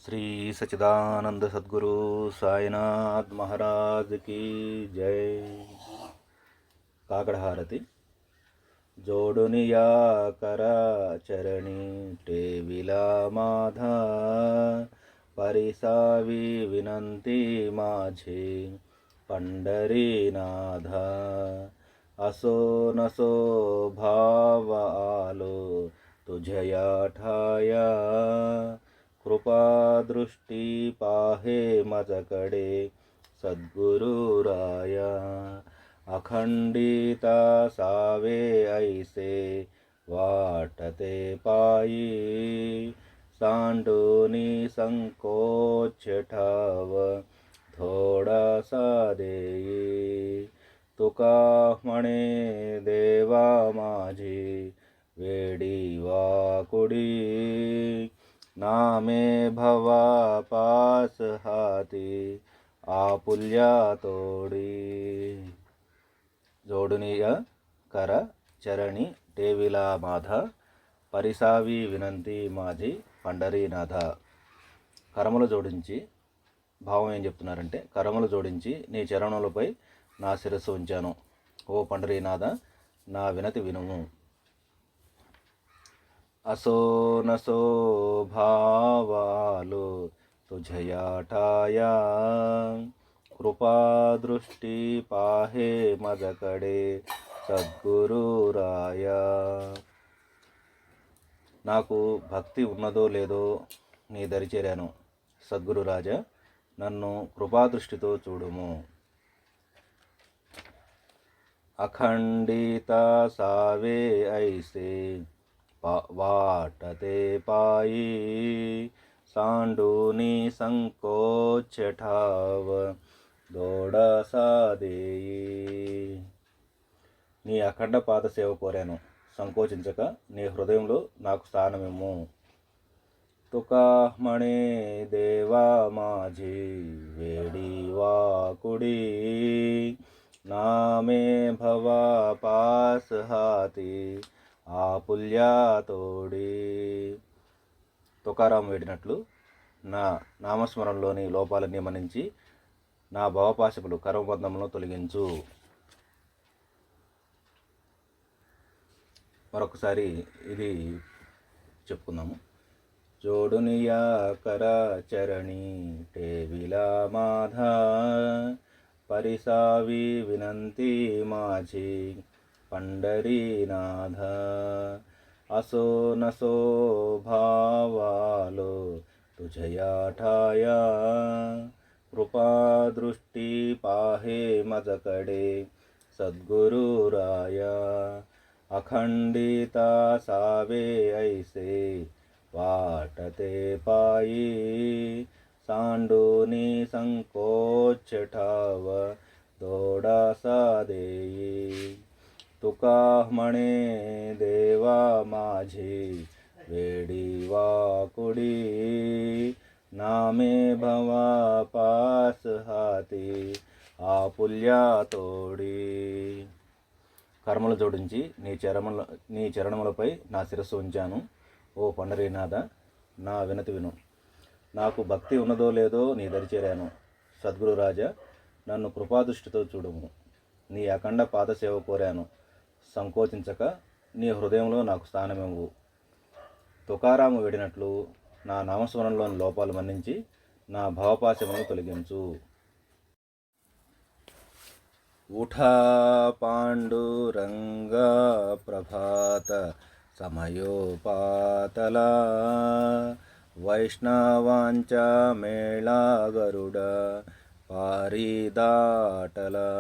श्री सच्चिदानंद सद्गुरु साईनाथ महाराज की जय। काकड़ हारति जोडुनिया करा चरणी टेविला माधा परिसावी विनंती माझे पंढरीनाथा असो नसो भाव आलो तुझया ठाया कृपा दृष्टी पाहे माझकडे सद्गुरुराया अखंडिता सावे ऐसे वाटते पायी सांडूनी संकोच ठाव थोडासा देई तुका म्हणे देवा माझी वेडी वाकुडी नामे भवा पास हाती आपुल्या तोडी जोडुनिय कर चरणी टेविला माधा పరిసావి వినంతి మాజీ పండరీనాథ. కరములు జోడించి భావం ఏం చెప్తున్నారంటే, కరములు జోడించి నీ చరణములపై నా శిరస్సు ఉంచాను. ఓ పండరీనాథ, నా వినతి వినుము. असो नसो भावालो तुझया ठाया कृपा दृष्टी पाहे माझकडे సద్గురురాయా. నాకు భక్తి ఉన్నదో లేదో నీ దరి చేరాను. సద్గురు రాజా, నన్ను కృపాదృష్టితో చూడుము. అఖండిత సావే ఐసే वाटते पायी सांडूनी संकोच ठाव దోడసా దేయి. నీ అఖండ పాద సేవ కోరాను, సంకోచించక నీ హృదయంలో నాకు స్థానమిమ్ము. తుకా మణే దేవా మాజీ వేడి వాకుడి నామే భవా పాస్ హాతి ఆపుల్యా తోడి. తుకారాం వేడినట్లు నా నామస్మరణలోని లోపాలన్నీ మన్నించి నా భవపాశములు కర్మబంధములను తొలగించు. మరొకసారి ఇది చెప్పుకుందాము. జోడునియా కర చరణి టేవిలా మాధా పరిసావి వినంతి माझी पंढरीनाथ असो नसो भावालो तुझया ठाया कृपा दृष्टी पाहे माझकडे सद्गुरुराया अखंडिता सावे ऐसे वाटते पायी सांडूनी संकोच ठाव थोडासा देई तुका म्हणे देवा माझी वेडी वाकुडी नामे भवा पास हाती ఆపుల్యా తోడి. కర్మలు జోడించి నీ చరణములపై నా శిరస్సు ఉంచాను. ఓ పండరీనాథ, నా వినతి విను. నాకు భక్తి ఉన్నదో లేదో నీ దరి చేరాను. సద్గురు రాజా, నన్ను కృపాదృష్టితో చూడుము. నీ అఖండ పాద సేవ కోరాను, సంకోచించక నీ హృదయంలో నాకు స్థానమివ్వు. తుకారాము వేడినట్లు నా నామస్మరణలోని లోపాలు మన్నించి నా భావపాశములను తొలగించు. ఉఠా పాండురంగ ప్రభాత సమయోపాతలా వైష్ణవాంచ మేళా గరుడ పారిదాటలా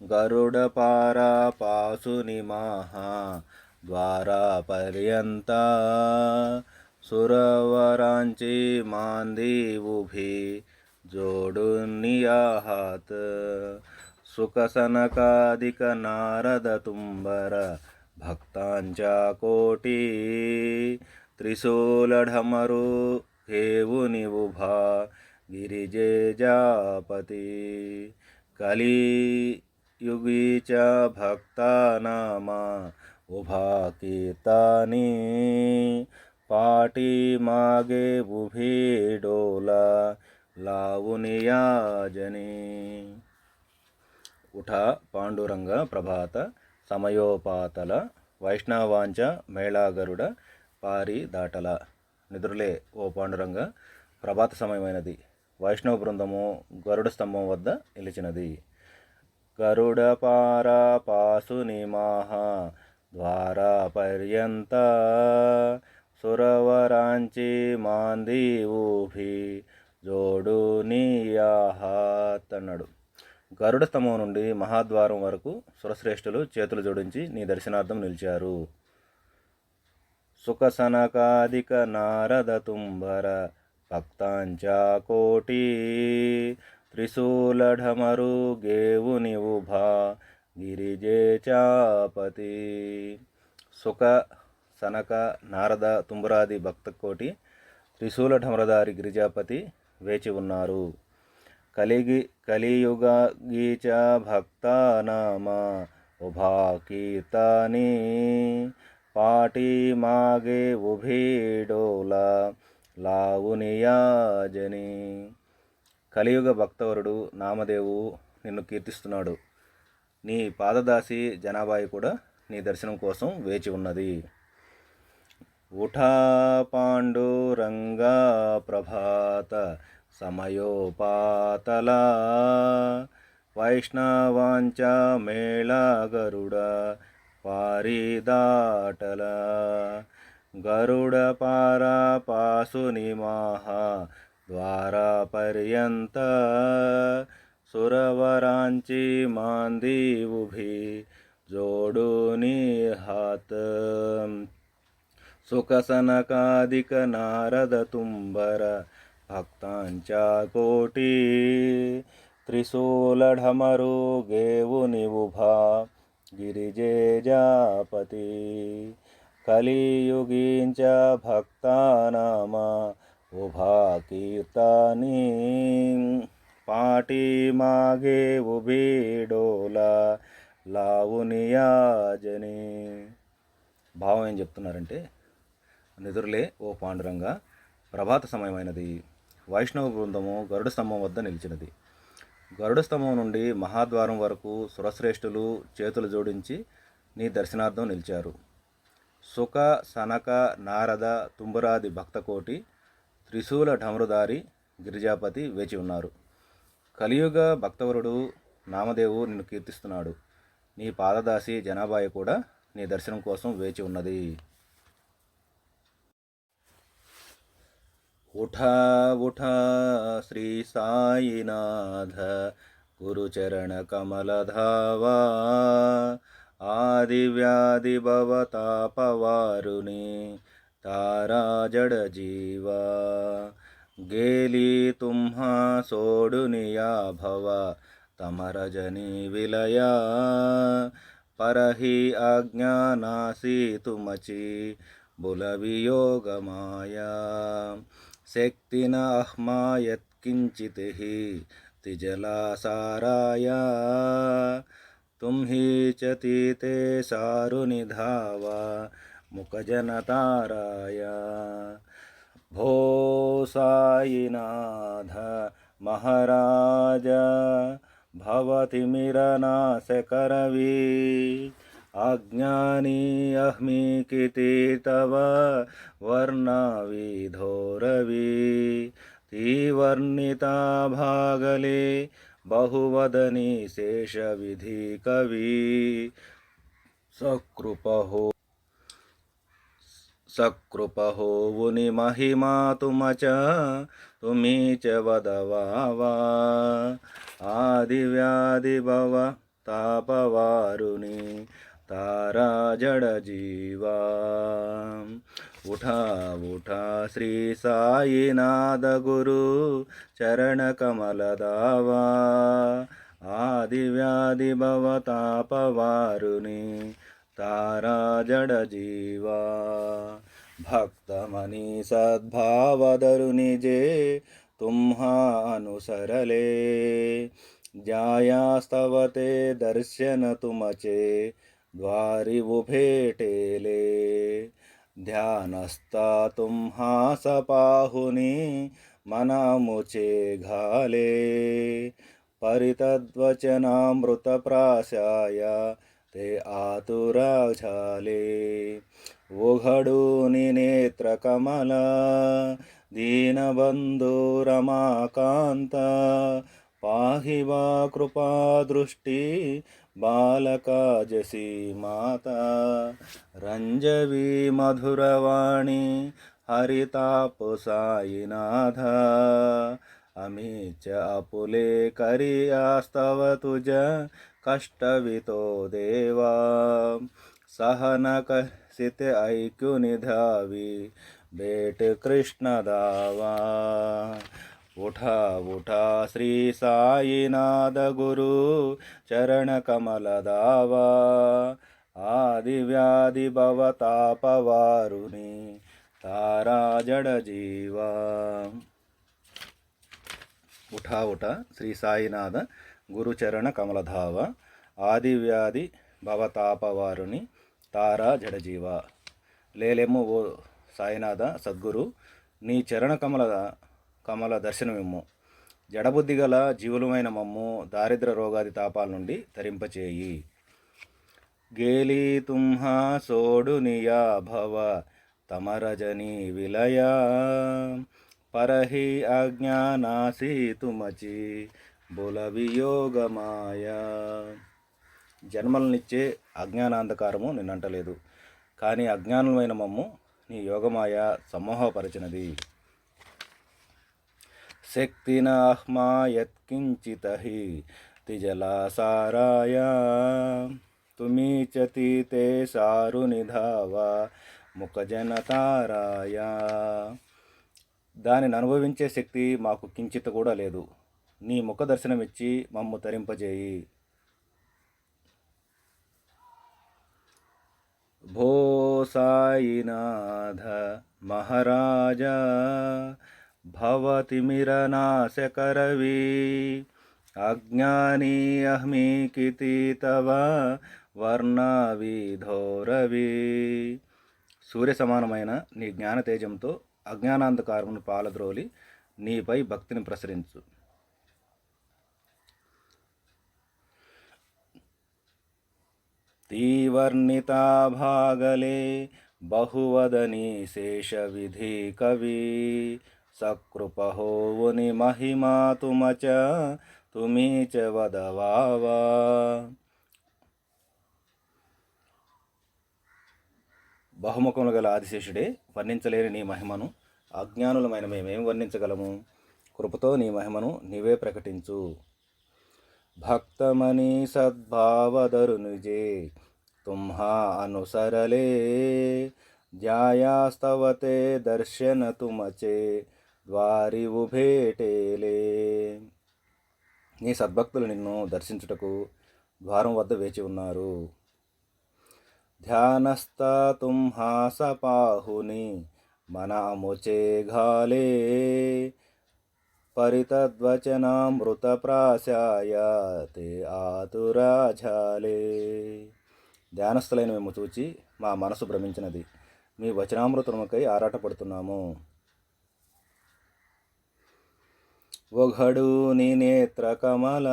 గరుడ పారా పాసుని మహా ద్వారా పర్యంత సురవరాంచి మాంది ఉభి जोडुनिया हात सुखसनकादिक नारद तुंबर भक्तांच्या कोटी त्रिशूलढमरू हेऊनि उभा गिरिजे जापती कलियुगीच्या भक्ता नामा उभा कीर्तानी पाटी मागे उभी डोला लावून याजनी. उठा पांडुरंग प्रभात సమయోపాతల వైష్ణవాంచ మేళాగరుడ పారి దాటల. నిద్రలే ఓ పాండురంగ, ప్రభాత సమయమైనది. వైష్ణవ బృందము గరుడ స్తంభం వద్ద నిలిచినది. గరుడ పారా పాసు నిమాహ ద్వారా పర్యంత సురవరాంచి మాంది ఊభి జోడు నీయాహాత్ అన్నాడు. గరుడ స్తంభం నుండి మహాద్వారం వరకు సురశ్రేష్ఠులు చేతులు జోడించి నీ దర్శనార్థం నిలిచారు. సుఖసనకాదిక నారద తుంబర భక్తాంచా కోటి త్రిశూలఢమరు గేవుని ఉభా గిరిజే చాపతి. సుఖ సనక నారద తుంబరాది భక్త కోటి త్రిశూలఢమరధారి గిరిజాపతి వేచి ఉన్నారు. కలియుగీచ భక్తానామ ఉభా కీర్తని పాటి మాగే ఉభీడోల లావునియాజని. కలియుగ భక్తవరుడు నామదేవు నిన్ను కీర్తిస్తున్నాడు. నీ పాదదాసి జనాబాయి కూడా నీ దర్శనం కోసం వేచి ఉన్నది. ఉఠా పాండురంగా ప్రభాత సమయోపాతల వైష్ణవాంచ మేళాగరుడ పారిదాటల. గరుడ పారా పాసు నిమాహ ద్వారా పర్యంత సురవరాంచి మాంది ఉభి జోడు నిహాత్. సుఖసనకాదిక నారద తుంబర భక్తాంచా కోటి త్రిశూలఢమరు గేవుని ఉభా గిరిజే జాపతి. కలియుగీంచ భక్తానామ ఉభా కీర్తని పాటి మాగే ఉభీడోల లావునియాజని. భావం ఏం చెప్తున్నారంటే, నిదురులే ఓ పాండురంగ, ప్రభాత సమయమైనది. వైష్ణవ బృందము గరుడ స్తంభం వద్ద నిలిచినది. గరుడ స్తంభం నుండి మహాద్వారం వరకు సురశ్రేష్ఠులు చేతులు జోడించి నీ దర్శనార్థం నిలిచారు. సుఖ సనక నారద తుంబరాది భక్తకోటి త్రిశూల ఢమరుదారి గిరిజాపతి వేచి ఉన్నారు. కలియుగ భక్తవరుడు నామదేవు నిన్ను కీర్తిస్తున్నాడు. నీ పాదదాసి జనాబాయి కూడా నీ దర్శనం కోసం వేచి ఉన్నది. ఉఠా ఉఠా శ్రీ సాయినాథ గురుచరణ కమలధావా ఆదివ్యాధి భవతాపవారుని తారా జడ జీవా గేలి తుంహా సోడునియా భవ తమరజని విలయా పరహి ఆజ్ఞానాసి తుమచి బులవియోగమాయా శక్తిన అహ్మాయత్కించిత్ హి తిజలాసారాయ తుమ్హి చతీతే సారునిధావా ముఖజనతారాయ. భో సాయినాథ మహారాజ భవతిమిరనాశకరవి అజ్ఞాని అహ్మికితి తవ వర్ణవిధోరవి తీవర్ణితా భాగలే బహువదని శేషవిధి కవి సకృపహోవుని మహిమా తుమి చ వదవావా ఆదివ్యాధి భవ తాపవారుని తారా జడ జీవా. ఉఠా ఉఠా శ్రీ సాయినాథ గురు చరణ కమలదావా ఆదివ్యాధి భవ తాపవారుని తారా జడ జీవా. భక్తమని సద్భావదరుని జే తుమ్హా అనుసరలే जायास्तवते दर्शन तुमचे द्वारि उभेटेले ध्यानस्ता तुम्हास पाहुनी मनामुचे घाले परितद्वचनामृतप्राशाय ते आतुरा झाले ओघडूनि नेत्रकमल दीनबन्धु रमाकान्त पाहि वा कृपादृष्टि बालकाजसी माता रञ्जवी मधुरवाणी हरितापसायिनाथ अमीच आपुले करियास्तव तुज कष्टवितो देवा सहन कसित ऐक्यु निधावी बेट कृष्ण दावा उठा उठा श्री साईनाथ गुरु चरण कमल दावा आदि व्याधि भवतापवारुणी तारा जड़ जीवा उठा उठा श्री साईनाथ गुरुचरण कमलधाव आदि व्याधि भवतापवारुनि तारा जडजीवा లేలేము ఓ సాయినాథ సద్గురు నీ చరణ కమల దర్శనమిమ్ము జడబుద్ధి గల జీవులమైన మమ్ము దారిద్ర రోగాది తాపాల నుండి తరింపచేయి గేలి తుంహా సోడు నియా భవ తమరజని విలయా परहि अज्ञानासी तुमची బుల వియోగమాయ జన్మలనిచ్చే అజ్ఞానాంధకారము నిన్నంటలేదు, కానీ అజ్ఞానులమైన మమ్ము నీ యోగమాయ సమ్మోహపరచినది. శక్తిన అహ్మా యత్కించిత హి తిజలాసారాయ తుమీచతి తే సారు నిధావ ముఖజనతారాయ. దానిని అనుభవించే శక్తి మాకు కించిత కూడా లేదు. నీ ముఖ దర్శనమిచ్చి మమ్ము తరింపజేయి. భో సాయినాథ మహారాజ భవతిమిరనాశకరవి అజ్ఞాని అహ్మీకితి తవ వర్ణవిధోరవి. సూర్య సమానమైన నీ జ్ఞాన తేజంతో అజ్ఞానాంధకారమును పాలద్రోలి నీపై భక్తిని ప్రసరించు. తీవర్ణితా భాగలే బహువదనీ శేష విధి కవి సకృపహోవుని మహిమా తుమచ తుమీచ వదవావా. బహుముఖములు గల ఆదిశేషుడే, వర్ణించలేని నీ మహిమను అజ్ఞానులమైన మేమేం వర్ణించగలము? కృపతో నీ మహిమను నీవే ప్రకటించు. భక్తమని సద్భావధరునిజే తుమ్హా అనుసరలే ధ్యాయాస్తవతే దర్శన తుమచే ద్వారి ఉభేటేలే. నీ సద్భక్తులు నిన్ను దర్శించుటకు ద్వారం వద్ద వేచి ఉన్నారు. ధ్యానస్థ తుంహాస పాహుని మనాముచే ఘాలే పరితద్వచనామృత ప్రాశాయ తే ఆతురా ఝాలే. ధ్యానస్థులైన మేము చూచి మా మనసు భ్రమించినది, మీ వచనామృతముకై ఆరాటపడుతున్నాము. ఒఘడు నీ నేత్ర కమల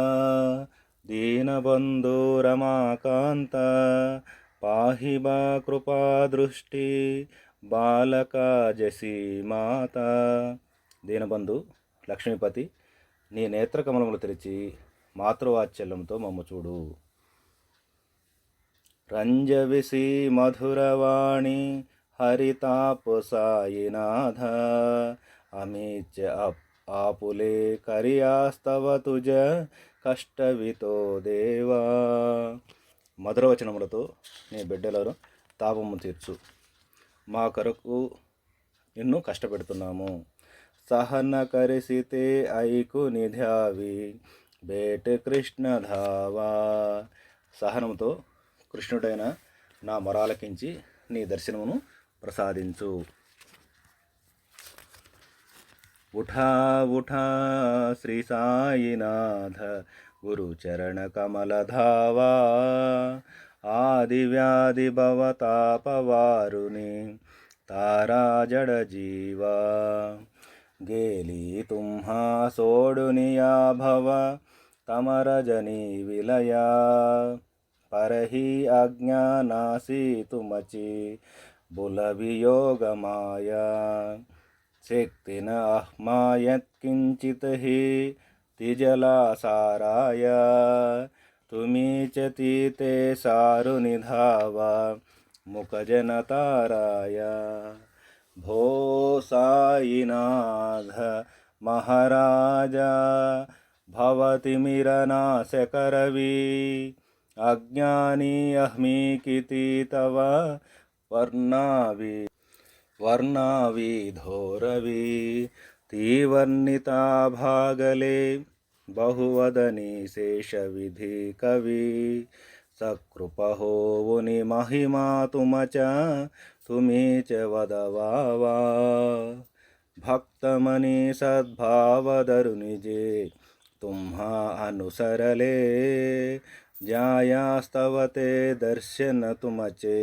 దీనబంధు రమాకాంత పాహి బా కృపాదృష్టి బాలకాజసి మాత. దీనబంధు లక్ష్మీపతి, నీ నేత్రకమలములు తెరిచి మాతృవాత్సల్యంతో మమ్ము చూడు. రంజవిసి మధురవాణి హరితాపసాయినాథ అమీచ ఆపులే కరియాస్తవ తుజ కష్టవితో దేవా. మధురవచనములతో నీ బిడ్డలను తాపము తీర్చు, మా కొరకు నిన్ను కష్టపెడుతున్నాము. సహన కరిసితే ఐకు నిధ్యావి బేట కృష్ణ ధావా. సహనంతో కృష్ణుడైన నా మొరాలకించి నీ దర్శనమును ప్రసాదించు. ఉఠా ఉఠా శ్రీ సాయినాథ గురుచరణ కమల ధావా ఆది వ్యాధి భవతాపవారుని तारा जड जीवा गेली तुम्हा सोडुनिया भव तमरजनी विलया परही अज्ञानासी तुमची बुलवियोग माया शक्तिन अह्मायत किंचित ही तिजला साराय तुम्हीच तीते सारु निधावा मुखजन ताराया भो साईनाथ महाराजा भवतिमिरनाशकरवी अज्ञानी अहमी किती तव वर्णावी धोरवी तीवर्णिता भागले बहुवदनी शेषविधि कवी सकृपहोवुनि महिमा तुमचा तुम्हीच वदवावा भक्तमनी सद्भावधरुनिजे तुम्हा अनुसरले जायास्तवते दर्शन तुमचे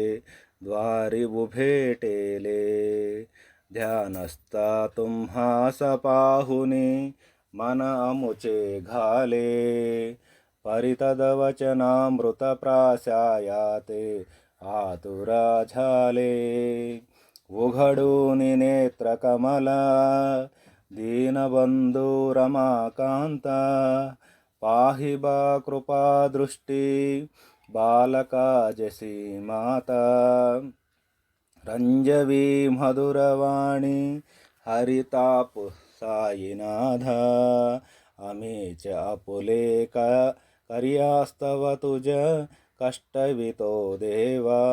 द्वारी उभेटेले ध्यानस्था तुम्हा सपाहुनी मन अमुचे घाले परितदवचनामृतप्राशायाते आतुरा झाले उघडूनि नेत्रकमला दीनबंधु रमाकांता पाहि बा कृपादृष्टी बालकाजसी माता रंजवी मधुरवाणी हरिताप साईनाथा अमीच आपुले कर्यास्तव तुझ कष्टवितो देवा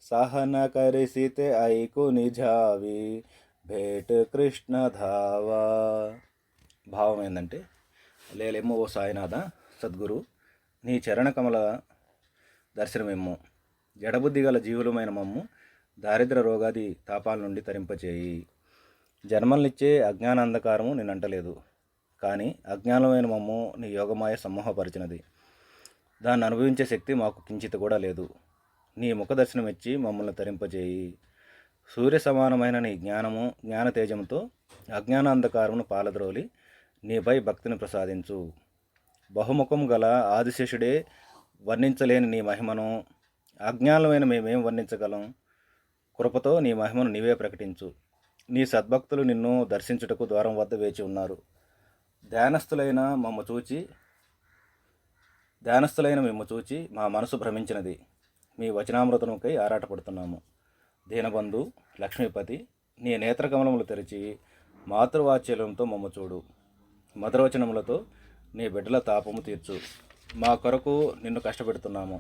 सहन करिसिते ऐकुनि झावी भेट కృష్ణ ధావా. భావం ఏంటంటే, లేలేమో ఓ సాయినాథ సద్గురు, నీ చరణ కమల దర్శనమేమో జడబుద్ధి గల జీవులమైన మమ్ము దారిద్ర రోగాది తాపాల నుండి తరింపచేయి. జన్మల్నిచ్చే అజ్ఞాన అంధకారము నేనంటలేదు, కానీ అజ్ఞానమైన మమ్ము నీ యోగమాయ సమూహపరిచినది. దాన్ని అనుభవించే శక్తి మాకు కించిత కూడా లేదు. నీ ముఖ దర్శనం ఇచ్చి మమ్మల్ని తరింపచేయి. సూర్య సమానమైన నీ జ్ఞానము జ్ఞాన తేజంతో అజ్ఞానాంధకారమును పాలద్రోలి నీపై భక్తిని ప్రసాదించు. బహుముఖం గల ఆదిశేషుడే వర్ణించలేని నీ మహిమను అజ్ఞానమైన మేమేం వర్ణించగలం? కృపతో నీ మహిమను నీవే ప్రకటించు. నీ సద్భక్తులు నిన్ను దర్శించుటకు ద్వారం వద్ద వేచి ఉన్నారు. ధ్యానస్థులైన మేము చూచి మా మనసు భ్రమించినది. మీ వచనామృతముకై ఆరాటపడుతున్నాము. దీనబంధు లక్ష్మీపతి, నీ నేత్రకమలములు తెరిచి మాతృవాత్సల్యంతో మమ్మ చూడు. మధురవచనములతో నీ బిడ్డల తాపము తీర్చు. మా కొరకు నిన్ను కష్టపెడుతున్నాము.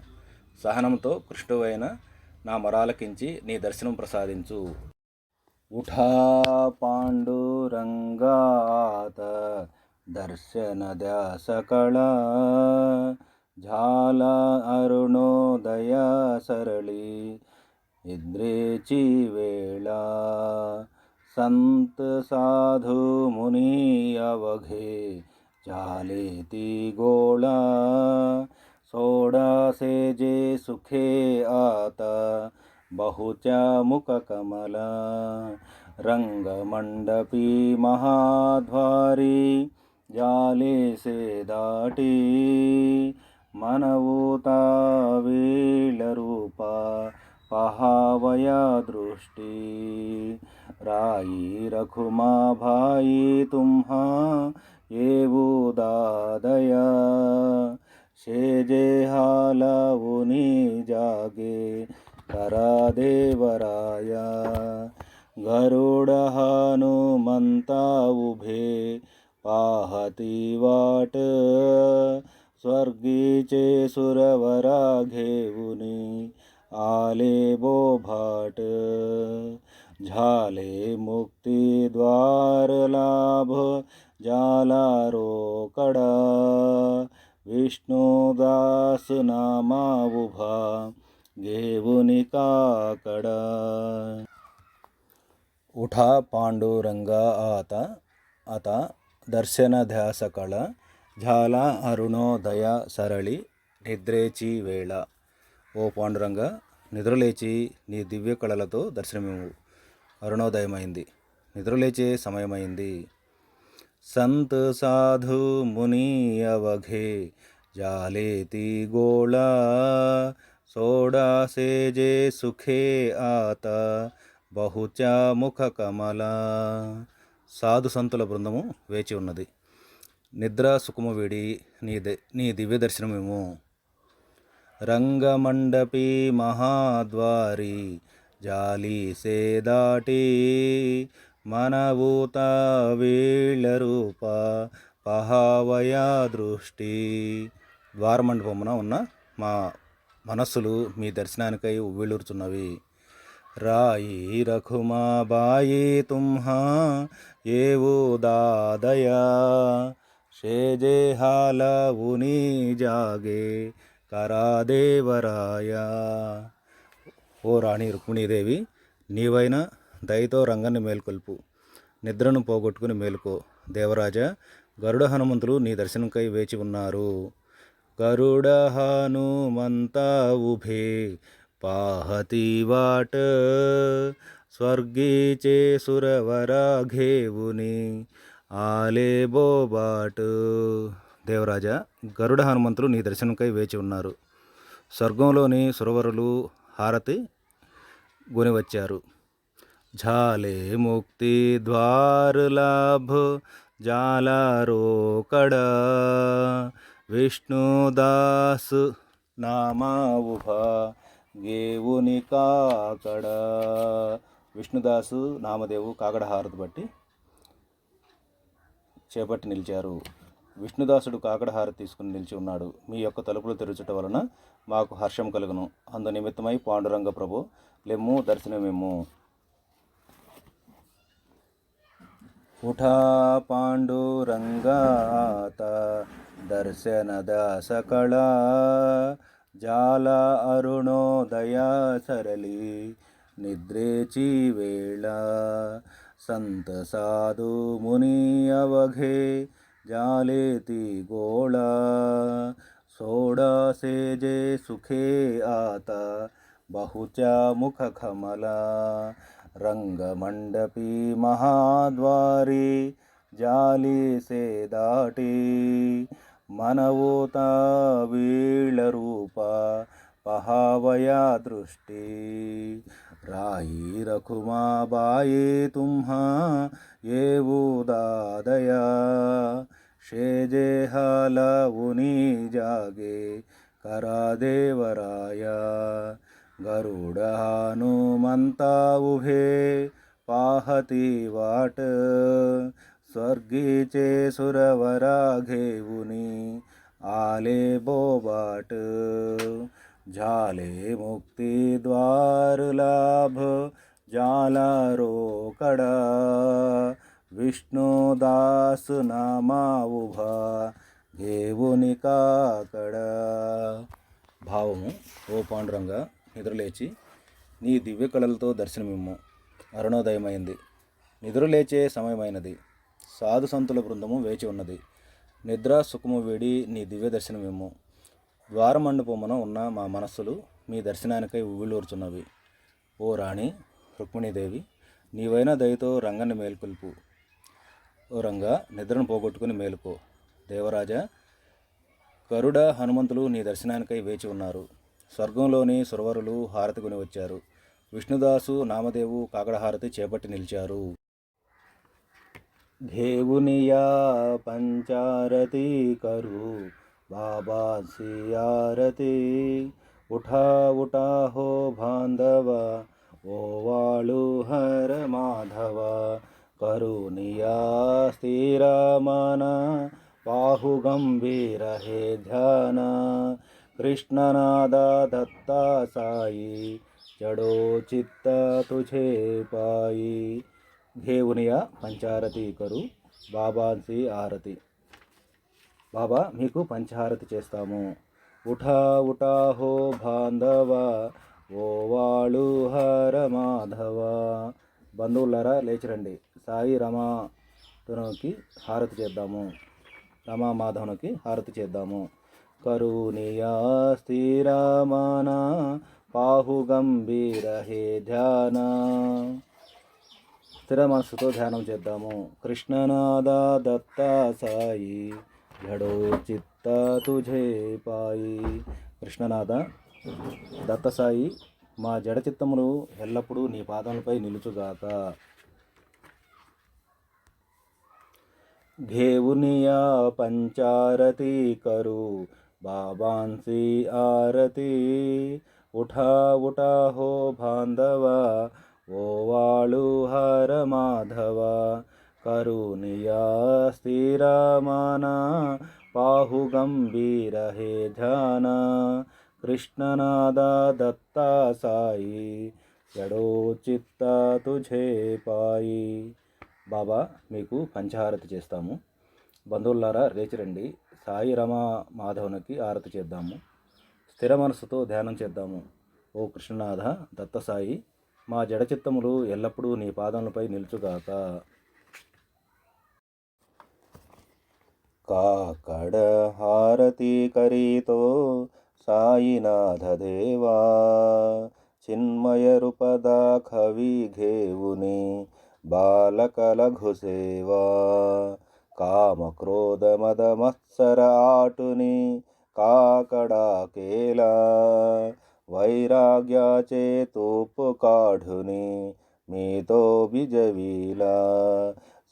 సహనంతో కృష్ణువైన నా మొరాలకించి నీ దర్శనం ప్రసాదించు. ఉఠా పాండురంగాత దర్శన ధ్యాసకళ झाला अरुणोदय सरळी निद्रेची वेळा संत साधू मुनी अवघे झाले ती गोळा सोडासे जे सुखे आता बहुच्या मुखकमला रंगमंडपी महाद्वारी जाले से दाटी मनवोता वेळ रूपा पहावया दृष्टी राई रखुमा भाई तुम्हा येऊ दादया शेजे हालावुनी जागे करा देवराया गरुड हनुमंता उभे पाहती वाट स्वर्गीचे सुरवरा घेऊनी आले बोभाट झाले मुक्ती द्वार लाभ जाला रोकडा विष्णुदास नामा उभा घेऊनी काकडा. उठा पांडुरंगा आता दर्शन ध्यास कळ झाला అరుణోదయ సరళి నిద్రేచి వేళ. ఓ పాండురంగ, నిద్రలేచి నీ దివ్య కళలతో దర్శనమివ్వు. అరుణోదయమైంది, నిద్రలేచే సమయమైంది. संत साधु मुनि अवघे जालेती गोळा सोडा से जे सुखे आता బహుచా ముఖ కమల. సాధు సంతుల బృందము వేచి ఉన్నది. నిద్ర సుఖము వీడి నీ దివ్య దర్శనమేమో. రంగమండపి మహాద్వారి జాలి సే దాటి మనవూత వీళ్ళ రూప పహావయా దృష్టి. ద్వారమండపమున ఉన్న మా మనస్సులు మీ దర్శనానికై ఉవ్విళ్ళూరుచున్నవి. రాయి రఘుమా బాయి తుమ్హా ఏవు దాదయా షేజే హాల ఉని జాగే కరాదేవరాయ. ఓ రాణి రుక్మిణీదేవి, నీవైన దయతో రంగాన్ని మేల్కొల్పు, నిద్రను పోగొట్టుకుని మేలుకో. దేవరాజా, గరుడ హనుమంతులు నీ దర్శనంకై వేచి ఉన్నారు. గరుడ హనుమంత ఉభే పాహతి వాట స్వర్గీచే సురవరా ఘేవుని ఆలే బోబాటు. దేవరాజా, గరుడ హనుమంతులు నీ దర్శనంకై వేచి ఉన్నారు. స్వర్గంలోని సురవరులు హారతి గుని వచ్చారు. झाले मुक्ति द्वार लाभ जाला रोकड़ा विष्णुदास नामा उभा गेవుని కాకడ. విష్ణుదాసు నామదేవు కాకడ హారతి బట్టి చేపట్టి నిలిచారు. విష్ణుదాసుడు కాకడ హారతి తీసుకుని నిలిచి ఉన్నాడు. మీ యొక్క తలుపులు తెరుచుట వలన మాకు హర్షం కలుగును. అందు నిమిత్తమై పాండురంగ ప్రభు లెమ్ము, దర్శనమేము. उठा पांडुरंगाता दर्शन दास कळा जाला अरुणोदया सरली निद्रेची वेळ. संत साधू मुनी अवघे जालेती गोळा सोडा से जे सुखे आता बहुच्या मुख खमला. రంగమండపి మహాద్వారి జాలి సే దాటి మనవూత వీళ్ళ రూప పహావయా దృష్టి. రాయి రఘుమా బాయి తుమ్హా ఏవు దాదయా షేజే హాల ఉని జాగే కరాదేవరాయ. गरुड हनुमंता उभे पाहती वाट स्वर्गीचे सुरवरा घेऊनी आले बोबाट. झाले मुक्ती द्वार लाभ जाला रोकडा विष्णुदास नामा उभा घेऊनी కాకడ. భావము: ఓ పాండురంగ, నిద్రలేచి నీ దివ్య కళలతో దర్శనమిమ్ము. అరుణోదయమైంది, నిద్రలేచే సమయమైనది. సాధు సంతుల బృందము వేచి ఉన్నది. నిద్ర సుఖము వీడి నీ దివ్య దర్శనమిమ్ము. ద్వారమండపమున ఉన్న మా మనస్సులు మీ దర్శనానికై ఉవ్విళ్ళూరుచున్నవి. ఓ రాణి రుక్మిణీదేవి, నీవైన దయతో రంగాన్ని మేల్కొల్పు. ఓ రంగా, నిద్రను పోగొట్టుకుని మేలుకో. దేవరాజా, గరుడ హనుమంతులు నీ దర్శనానికై వేచి ఉన్నారు. స్వర్గంలోని సురవరులు హారతి కొని వచ్చారు. విష్ణుదాసు నామదేవు కాకడ హారతి చేపట్టి నిలిచారు. घेऊनिया पंचारती करू बाबाची आरती उठा उठा हो बांधवा ओवाळू हर माधवा करुनिया स्थिरा मना पाहु गंभीर हे ध्यान कृष्णनादा दत्ता साई चढो चित्त तुझे पाई. घेऊनिया పంచారతి కరు బాబాసి ఆరతి. బాబా, మీకు పంచహారతి చేస్తాము. ఉఠా ఉఠా హో బాంధవ ఓవాళు హర మాధవ. బంధువులారా లేచిరండి, సాయి రమాధవునికి హారతి చేద్దాము. రమా మాధవునికి హారతి చేద్దాము. కరుణియా స్థిరమన పాహు గంభీర హే ధ్యాన. స్థిర మనస్సుతో ధ్యానం చేద్దాము. కృష్ణనాద దత్త సాయి జడో చిత్త తుఝే పాయి. కృష్ణనాద దత్త సాయి, మా జడ చిత్తములు ఎల్లప్పుడూ నీ పాదములపై నిలుచుగాక. घेऊनिया पंचारती करू बाबांची आरती. उठा उठा हो बांधवा ओवाळू हर माधवा. करुनिया स्थिरामाना पाहु गंभीर हे ध्याना. कृष्णनादा दत्ता साई जडो चित्ता तुझे पाई. బాబా, మీకు పంచహారతి చేస్తాము. బంధువులారా రేచిరండి, సాయి రమా మాధవునికి ఆరతి చేద్దాము. స్థిర మనస్సుతో ధ్యానం చేద్దాము. ఓ కృష్ణనాథ దత్త సాయి, మా జడచిత్తములు ఎల్లప్పుడూ నీ పాదములపై నిలుచుగాక. కాకడ హారతి కరితో సాయినాథ దేవా. చిన్మయ రూపదా కవి ఘేవుని బాలక లఘు సేవా. కామ క్రోధ మద మత్సర ఆటుని కాకడా కేలా. వైరాగ్యాచే తూపు కాఢుని మీతో బిజవీలా.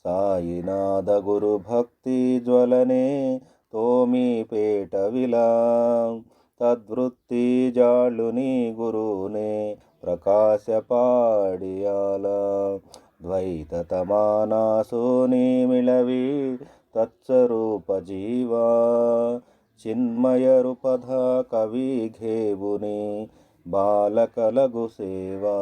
సాయినాథ గురు భక్తి జ్వలనే తోమి పేట విలా. తద్వృత్తి జాళుని గురునే ప్రకాశ పాడియాలా. ద్వైత తమానాసోని మిళవి తత్స్వరూప జీవా. చిన్మయ రూపధ కవి ఘేవుని బాలక లఘు సేవా.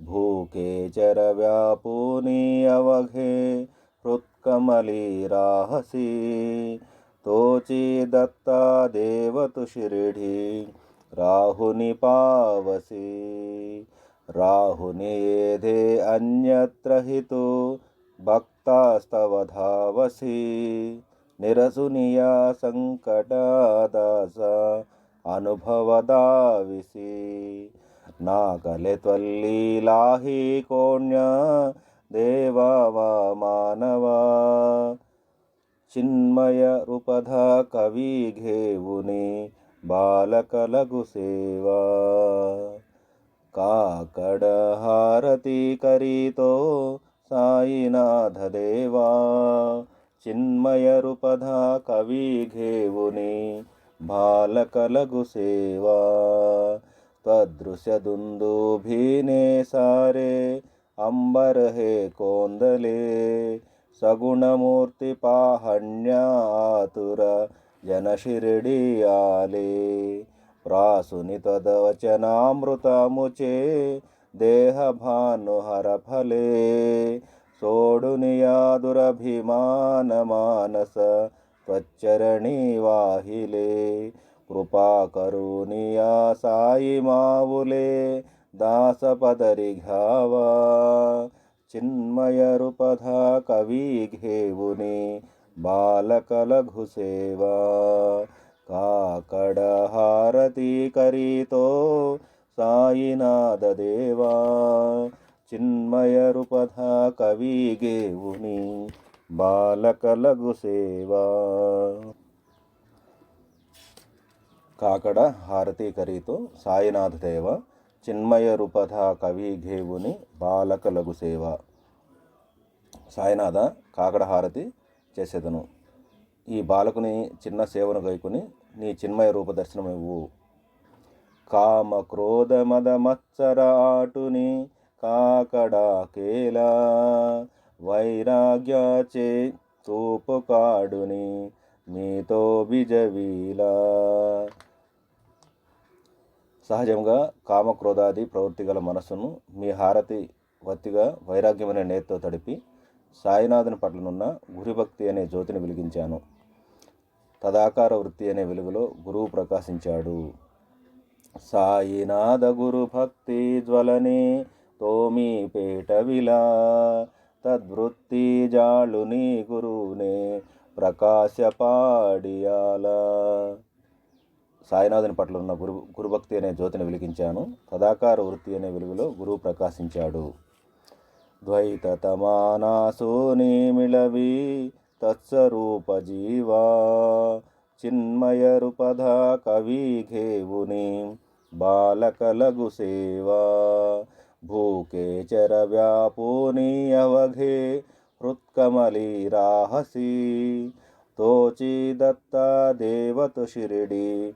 భూకే చర వ్యాపుని అవఘే హృత్కమలి రాహసి. తోచి దత్తా దేవతు షిరిడి రాహుని పావసి. రాహుని ఏధే అన్యత్ర హితు భక్తాస్తవ ధావసి. నిరసునియా సంకటదాస అనుభవదావిసి. నాకలె త్వల్లీలాహి కోణ్య దేవా మానవా. చిన్మయ రూపధ కవి ఘేవుని బాలక లఘు సేవా. కాకడ హారతి కరితో సాయినాథ దేవా. చిన్మయ రూపధ కవి ఘేవుని బాలక లఘు సేవా. త్వదృశ్య దుందుభినే సారే అంబర హే కోందలే. సగుణమూర్తి పాహణ్య ఆతుర జన షిరిడి ఆలే. ప్రాసుని తదవచనామృతముచే దేహ భానుహర ఫలే. సోడునియా దురభిమాన మానస త్వచ్చరణి వాహిలే. కృపా కరునియా సాయి మావులే దాస పదరి ఘావా. చిన్మయ రూపధ కవి ఘేవుని బాలక లఘు సేవా. కాకడ హారతి కరితో సాయినాథ దేవా. చిన్మయ రూపధ కవి ఘేవుని బాలక లఘు సేవా. కాకడ హారతి కరితో సాయినాథ దేవ. చిన్మయ రూపధ కవి ఘేవుని బాలక లఘు సేవ. సాయినాథ, కాకడ హారతి చేసేదను. ఈ బాలకుని చిన్న సేవను గైకుని నీ చిన్మయ రూప దర్శనం ఇవ్వు. కామ క్రోధ మద మత్సర ఆటుని కాకడా కేలా. వైరాగ్యాచే తూపు కాడుని మీతో బిజవీలా. సహజంగా కామక్రోధాది ప్రవృత్తి గల మనస్సును మీ హారతి వత్తిగా వైరాగ్యమైన నేతితో తడిపి సాయినాథుని పట్లనున్న గురుభక్తి అనే జ్యోతిని వెలిగించాను. తదాకార వృత్తి అనే వెలుగులో గురువు ప్రకాశించాడు. సాయినాథ గురు భక్తి జ్వలనే తోమి పేట విలా. తద్వృత్తి జాళుని గురునే ప్రకాశ పాడియాలా. సాయినాథుని పట్ల ఉన్న గురుభక్తి అనే జ్యోతిని వెలిగించాను. తదాకార వృత్తి అనే వెలుగులో గురువు ప్రకాశించాడు. ద్వైతతమానాసో నిమిళవి తత్స్వరూಪ జీవా చిన్మయ ರೂಪಧ ಕವಿ ಘೇವುನಿ ಬಾಲಕಲಗು ಸೇವಾ ಭೂಕೆ ಚರ ವ್ಯಾಪೋನಿ ಅವಘೆ ಹೃತ್ಕಮಲಿ ರಾಹಸಿ తోచి దత్త దేవత షిరిడి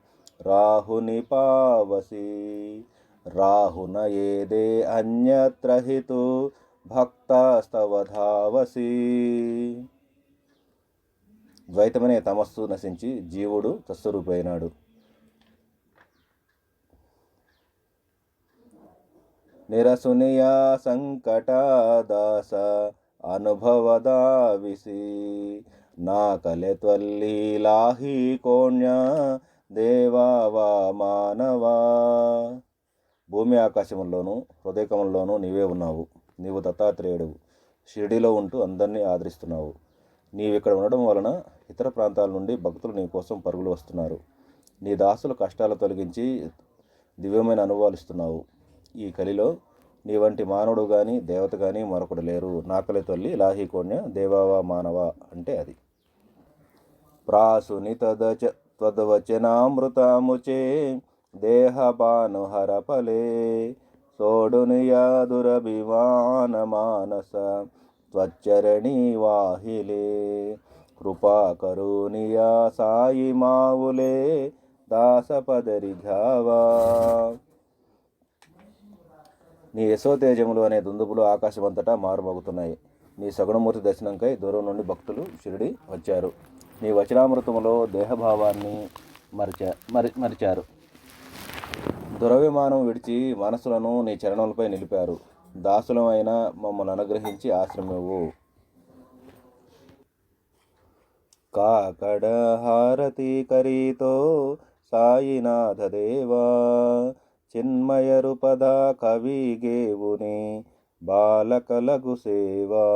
రాహుని పావసి రాహున ఏదే అన్యత్ర హితు భక్తస్తవ ధావసి. ద్వైతమనే తమస్సు నశించి జీవుడు తత్స్వరూపైనాడు. నిరసునియా సంకట దాస అనుభవదావిసి నా కలె త్వల్లీలాహి కోణ్య దేవావా మానవా. భూమి ఆకాశముల్లోనూ హృదయకముల్లోనూ నీవే ఉన్నావు. నీవు దత్తాత్రేయుడు. షిరిడిలో ఉంటూ అందరినీ ఆదరిస్తున్నావు. నీవిక్కడ ఉండడం వలన ఇతర ప్రాంతాల నుండి భక్తులు నీ కోసం పరుగులు వస్తున్నారు. నీ దాసుల కష్టాలు తొలగించి దివ్యమైన అనుభవాలు ఇస్తున్నావు. ఈ కలిలో నీ వంటి మానవుడు కానీ దేవత కానీ మరొకడు లేరు. నాకలి తొల్లి లాహి కోణ్య దేవావా మానవ అంటే అది. ప్రాసుని త్వద్వచనామృతముచే దేహపాను హరపలే సోడునియా దురభిమాన మానస త్వచ్చరణి వాహిలే కృపా కరునియా సాయి మావులే దాసపదరి ఘావా. నీ యశోతేజములు అనే దుందుబులు ఆకాశమంతటా మారుమోగుతున్నాయి. నీ సగుణమూర్తి దర్శనంకై దూరం నుండి భక్తులు షిరిడి వచ్చారు. నీ వచనామృతములో దేహభావాన్ని మరిచారు. దురభిమానం విడిచి మనసులను నీ చరణములపై నిలిపారు. దాసులమైన మమ్మల్ని అనుగ్రహించి ఆశ్రమివ్వు. కాకడ హారతి కరీతో సాయినాథ దేవా చిన్మయ ರೂಪದ కవి గేవుని బాలకలగు సేవా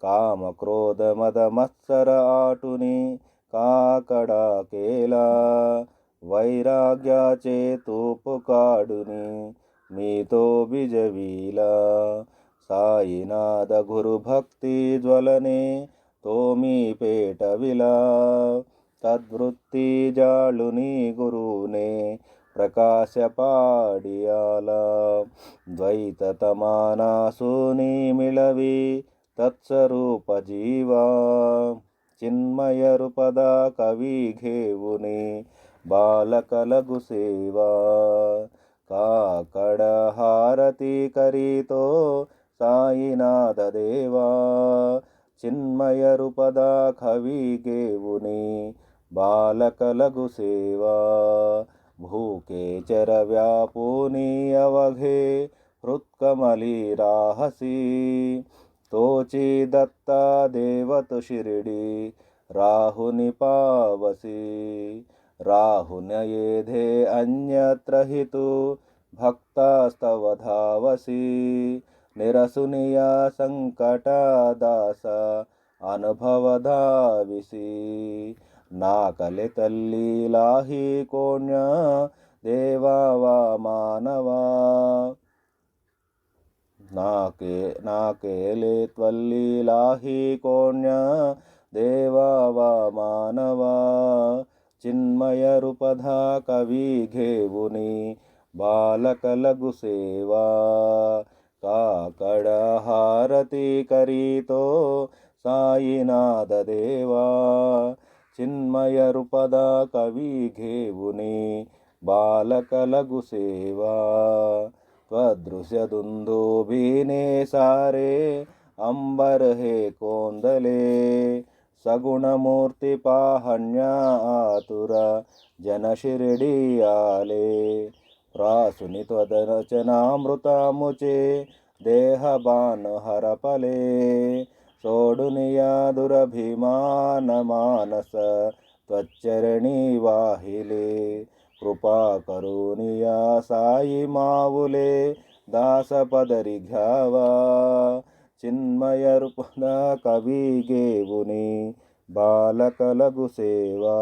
కామ క్రోధ మద మత్సర ఆటుని కాకడా కేలా వైరాగ్యాచే తూపు కాడుని మీతో బిజవీలా సాయినాథ గురు భక్తి జ్వలనే తోమి పేట విలా తద్వృత్తి జాళుని గురునే ప్రకాశ పాడియాల ద్వైతతమానాసు నిమిళవి తత్స్వరూಪ జీవా చిన్మయ ರೂಪದ కవి ఘేవుని బాలకలగు సేవా కాకడ హారతి కరీతో సాయినాథ దేవా చిన్మయ ರೂಪದ కవి గేవుని బాలకలగు సేవా భూకే చర వ్యాపూని అవఘే హృత్కమలి రాహసి తోచి దత్త దేవత షిరిడి రాహుని పావసి రాహున ఏధే అన్యత్ర హితు భక్తస్తవ ధావసి నిరసునియా సంకట దాస అనుభవధావిసి నా కలె తల్లి లాహి కోణ్య దేవావా మానవా నాకేలే త్వల్లి లాహి కోణ్య దేవావా మానవా చిన్మయ ರೂಪಧ కవి ఘేవుని బాలకలగు సేవా కాకడ హారతి కరీతో సాయినాథ దేవా చిన్మయ ರೂಪದ కవి ఘేవుని బాలకలగు సేవా త్వదృశ్య దుందుభినే సారే అంబర్ హే కోందలే సగుణమూర్తి పాహణ్య ఆతుర జన షిరిడియాలే ప్రాసుని త్వదవచనామృతముచే దేహబాన్ హరపలే సోడునియా దురభిమాన మానస త్వచ్చరణి వాహిలే కృపా కరునియా సాయి మావులే దాసపదరి ఘావా చిన్మయ ರೂಪದ కవి గేవుని బాలకలగు సేవా.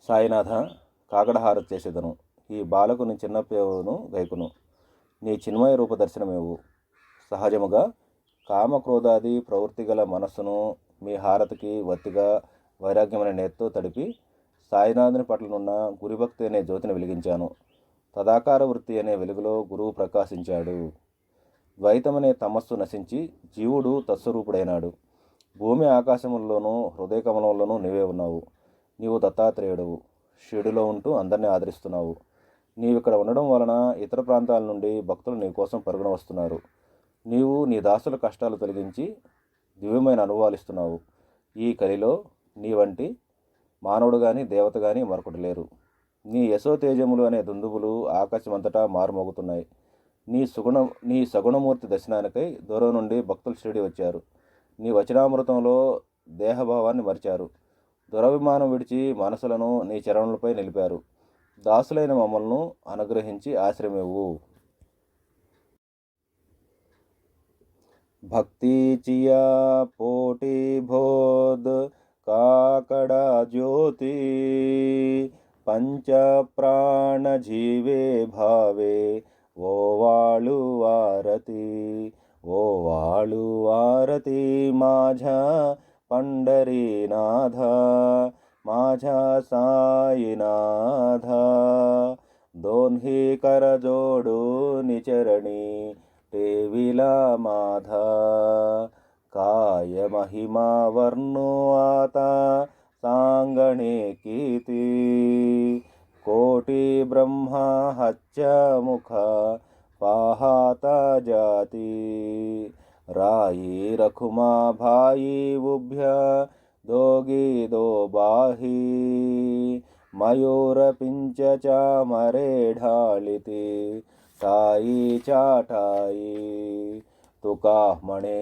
సాయినాథ, కాకడహారతి చేసేదను. ఈ బాలకుని చిన్నపేవును గైకును. నీ చిన్మయ రూప దర్శనమేవు. సహజముగా కామక్రోధాది ప్రవృత్తి గల మనస్సును మీ హారతికి వత్తిగా వైరాగ్యమైన నేత్తో తడిపి సాయినాథుని పట్లనున్న గురుభక్తి అనే జ్యోతిని వెలిగించాను. తదాకార వృత్తి అనే వెలుగులో గురువు ప్రకాశించాడు. ద్వైతమనే తమస్సు నశించి జీవుడు తత్స్వరూపుడైనాడు. భూమి ఆకాశముల్లోనూ హృదయ కమలంలోనూ నీవే ఉన్నావు. నీవు దత్తాత్రేయుడవు. షిరిడిలో ఉంటూ అందరినీ ఆదరిస్తున్నావు. నీవు ఇక్కడ ఉండడం వలన ఇతర ప్రాంతాల నుండి భక్తులు నీ కోసం పరుగున వస్తున్నారు. నీవు నీ దాసుల కష్టాలు తొలగించి దివ్యమైన అనుభవాలు ఇస్తున్నావు. ఈ కలిలో నీ వంటి మానవుడు కానీ దేవత కానీ మరొకటి లేరు. నీ యశోతేజములు అనే దుందుబులు ఆకాశమంతటా మారుమోగుతున్నాయి. నీ సగుణమూర్తి దర్శనానికై దూరం నుండి భక్తులు షిరిడి వచ్చారు. నీ వచనామృతంలో దేహభావాన్ని మరిచారు. దురభిమానం విడిచి మనసులను నీ చరణులపై నిలిపారు. దాసులైన మమ్మల్ని అనుగ్రహించి ఆశ్రమివ్వు. భక్తి చియా పోటీ బోధ్ కాకడా జ్యోతి పంచ ప్రాణ జీవే భావే ఓ వాళు వారతి ఓ వాళు వారతి माझा पंढरीनाथ माझा साईनाथ दोन्ही कर जोडून चरणी टेविला माधा काय महिमा वर्णू आता सांगणे किती कोटी ब्रह्मा हच्च्या मुखा पाहता जाती राई रखुमा भाई उभ्या दोगी दो बाही मयूर पिंच चामरे ढालिती ठाई चाठाई तुका म्हणे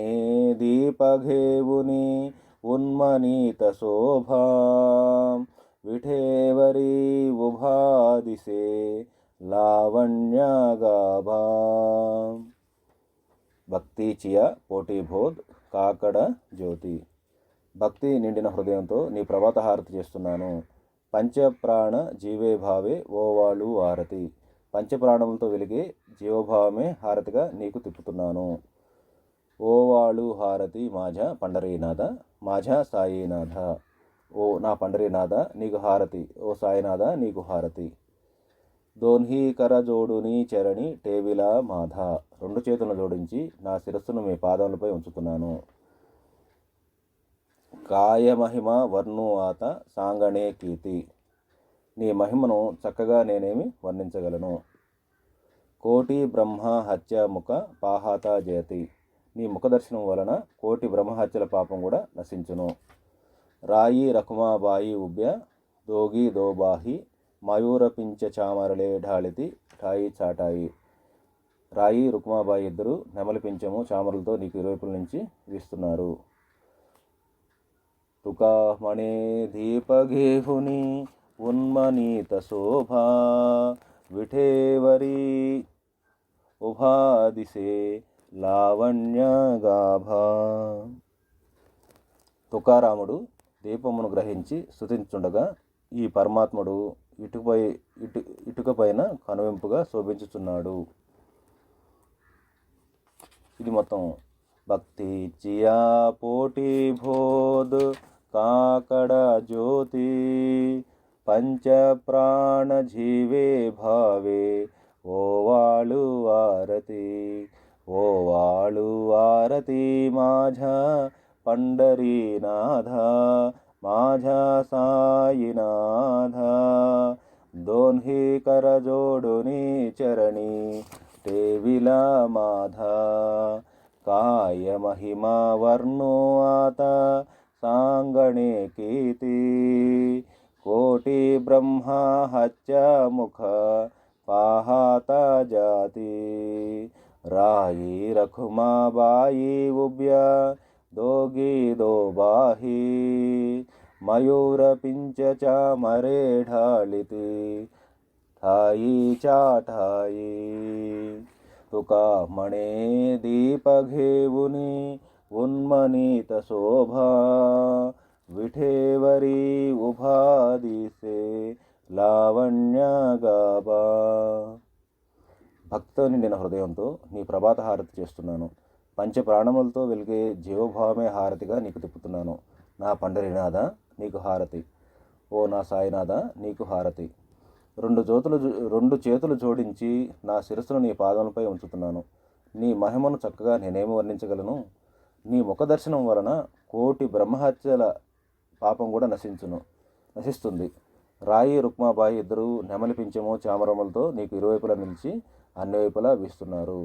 दीप घेऊनी उन्मनीत शोभा विठेवरी उभा दिसे लावण्य गाभा భక్తి చియ పోటీ బోధ్ కాకడ జ్యోతి. భక్తి నిండిన హృదయంతో నీ ప్రభాత హారతి చేస్తున్నాను. పంచప్రాణ జీవే భావే ఓవాళు హారతి. పంచప్రాణములతో వెలిగే జీవభావమే హారతిగా నీకు తిప్పుతున్నాను. ఓవాళు హారతి माझा పండరీనాథ माझा సాయినాథ. ఓ నా పండరీనాథ నీకు హారతి. ఓ సాయినాథ నీకు హారతి. దోన్హీ కర జోడుని చరణి టేవిలా మాధ. రెండు చేతులను జోడించి నా శిరస్సును మీ పాదములపై ఉంచుతున్నాను. కాయ మహిమ వర్ణు ఆత సాంగణే కీర్తి. నీ మహిమను చక్కగా నేనేమి వర్ణించగలను. కోటి బ్రహ్మ హత్య ముఖ పాహాత జయతి. నీ ముఖదర్శనం వలన కోటి బ్రహ్మహత్యల పాపం కూడా నశించును. రాయి రకుమాబాయి ఉభ్య దోగి దోబాహి మయూర పించ చామరలే ఢాళితి ఠాయి చాటాయి. రాయి రుక్మాబాయి ఇద్దరు నెమలి పించము చామరులతో నీకు ఇరువైపుల నుంచి వీస్తున్నారు. తుకా మణే దీపగేహుని ఉన్మనీత శోభా విఠేవరి ఉభాదిసే లావణ్య గాభా. తుకారాముడు దీపమును గ్రహించి స్తుతించుండగా ఈ పరమాత్ముడు ఇటుక పైన కనువింపుగా శోభించుచున్నాడు. ఇది మొత్తం. భక్తి చియా పోటీ బోధ్ కాకడ జ్యోతి పంచ ప్రాణ జీవే భావే ఓ వాళు వారతి ఓ వాళు వారతి माझा पंढरीनाथ माझा साईनाथ दोन्ही कर जोडुनी चरणी टेविला माधा काय महिमा वर्णू आता सांगणे किती कोटी ब्रह्मा हच्च्या मुख पाहता जाती राई रखुमाबाई उभ्या दोगी दो बाही मयूर पिंच चामरे ढालिती ठाई चाठाई तुका म्हणे दीप घेऊनी उन्मनीत शोभा विठेवरी उभा दिसे లావణ్య గాభా. భక్తితో నిండిన హృదయంతో నీ ప్రభాత హారతి చేస్తున్నాను. పంచప్రాణములతో వెలిగే జీవభావమే హారతిగా నీకు తిప్పుతున్నాను. నా పండరినాథ నీకు హారతి. ఓ నా సాయినాథ నీకు హారతి. రెండు చేతులు జోడించి నా శిరస్సును నీ పాదములపై ఉంచుతున్నాను. నీ మహిమను చక్కగా నేనేమి వర్ణించగలను? నీ ముఖ దర్శనం వలన కోటి బ్రహ్మహత్యల పాపం కూడా నశిస్తుంది. రాయి రుక్మాబాయి ఇద్దరు నెమలి పింఛము చామరములతో నీకు ఇరువైపులా నిలిచి అన్ని వైపులా వీస్తున్నారు.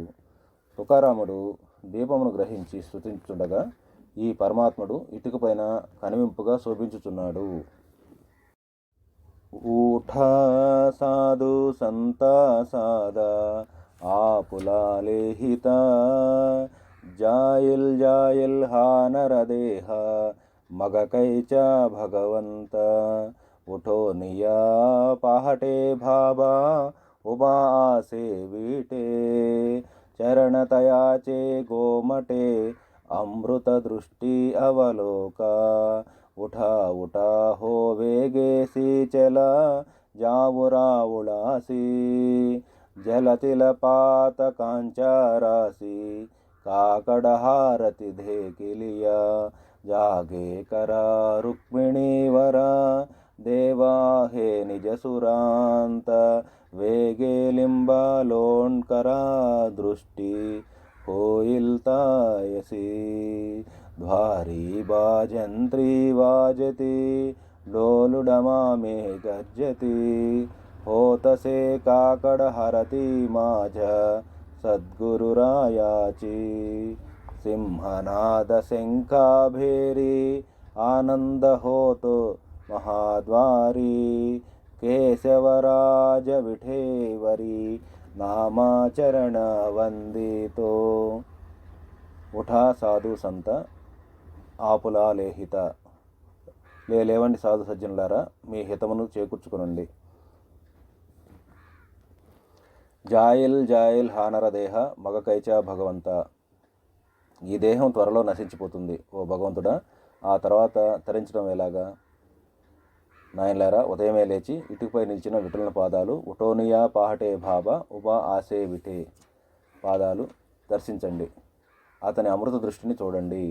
తుకారాముడు దీపమును గ్రహించి స్తుతించుండగా ఈ పరమాత్ముడు ఇటుకపైన కనివింపుగా శోభించుచున్నాడు. ఊఠా సాధు సంతా సాదా ఆపులాలేహిత జాయిల్ జాయిల్ హానరదేహ మగకైచ భగవంత ఉఠో నియా పహటే భాబా ఉబా ఆసే వీటే చరణతయాచే గోమటే అమృత దృష్టి అవలోక उठा उठा हो वेगेसी चला जावुरा उड़ासी जलतिलपात कांचारासी काकड़हारति धेकिलिया जागे करा रुक्मिणी वरा देवा हे निजसुरांत वेगे लिंबालोन्करा दृष्टि होइल्तायसी ध्वारी बाजंत्री वाजती डोलुडमामे गर्जती होतसे काकड़ हरती माझ सद्गुरुरायाची सिंहनाद शंका भेरी आनंद होतो महाद्वारी केशवराज विठेवरी नामाचरण वंदितो उठा साधु संत ఆపులా లేహిత. లేవండి సాధు సజ్జనులారా, మీ హితమును చేకూర్చుకునండి. జాయిల్ జాయిల్ హానర దేహ మగకైచ భగవంత. ఈ దేహం త్వరలో నశించిపోతుంది ఓ భగవంతుడా, ఆ తర్వాత తరించడం ఎలాగా? నాయనలారా, ఉదయమే లేచి ఇటుకపై నిలిచిన విఠలుని పాదాలు ఉటోనియా పాహటే భాబా ఉబా ఆసే విటే పాదాలు దర్శించండి. అతని అమృత దృష్టిని చూడండి.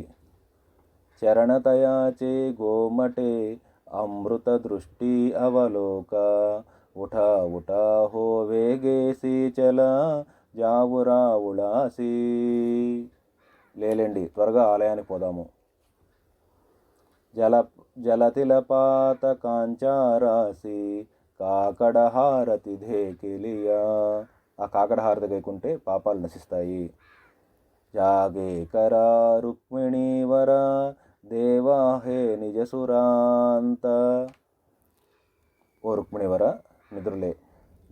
చరణతయాచే గోమటే అమృత దృష్టి అవలోక ఉఠా ఉఠా హో వేగేసి చలా జావురా ఉళాసి. లేలేండి, త్వరగా ఆలయానికి పోదాము. జలతిలపాత కాంచారాసి కాకడహారతి ధేకిలియా. ఆ కాకడహారతి గైకుంటే పాపాలు నశిస్తాయి. జాగే కరా రుక్మిణీ వరా దేవా హే నిజసురాంత. ఓ రుక్మిణివర, నిద్రలే,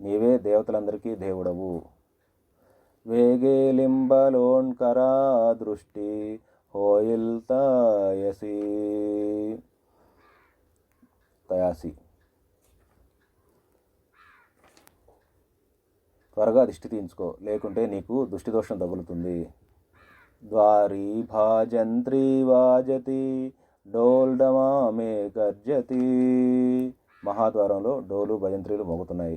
నీవే దేవతలందరికీ దేవుడవు. వేగే లింబలోన్కరా దృష్టి హోయిల్తాయసి తయాసి. త్వరగా దిష్టి తీయించుకో, లేకుంటే నీకు దృష్టిదోషం తగులుతుంది. ద్వారీ భాజంత్రీ వాజతి డోల్డమామే గర్జతి. మహాద్వారంలో డోలు భజంత్రీలు మోగుతున్నాయి.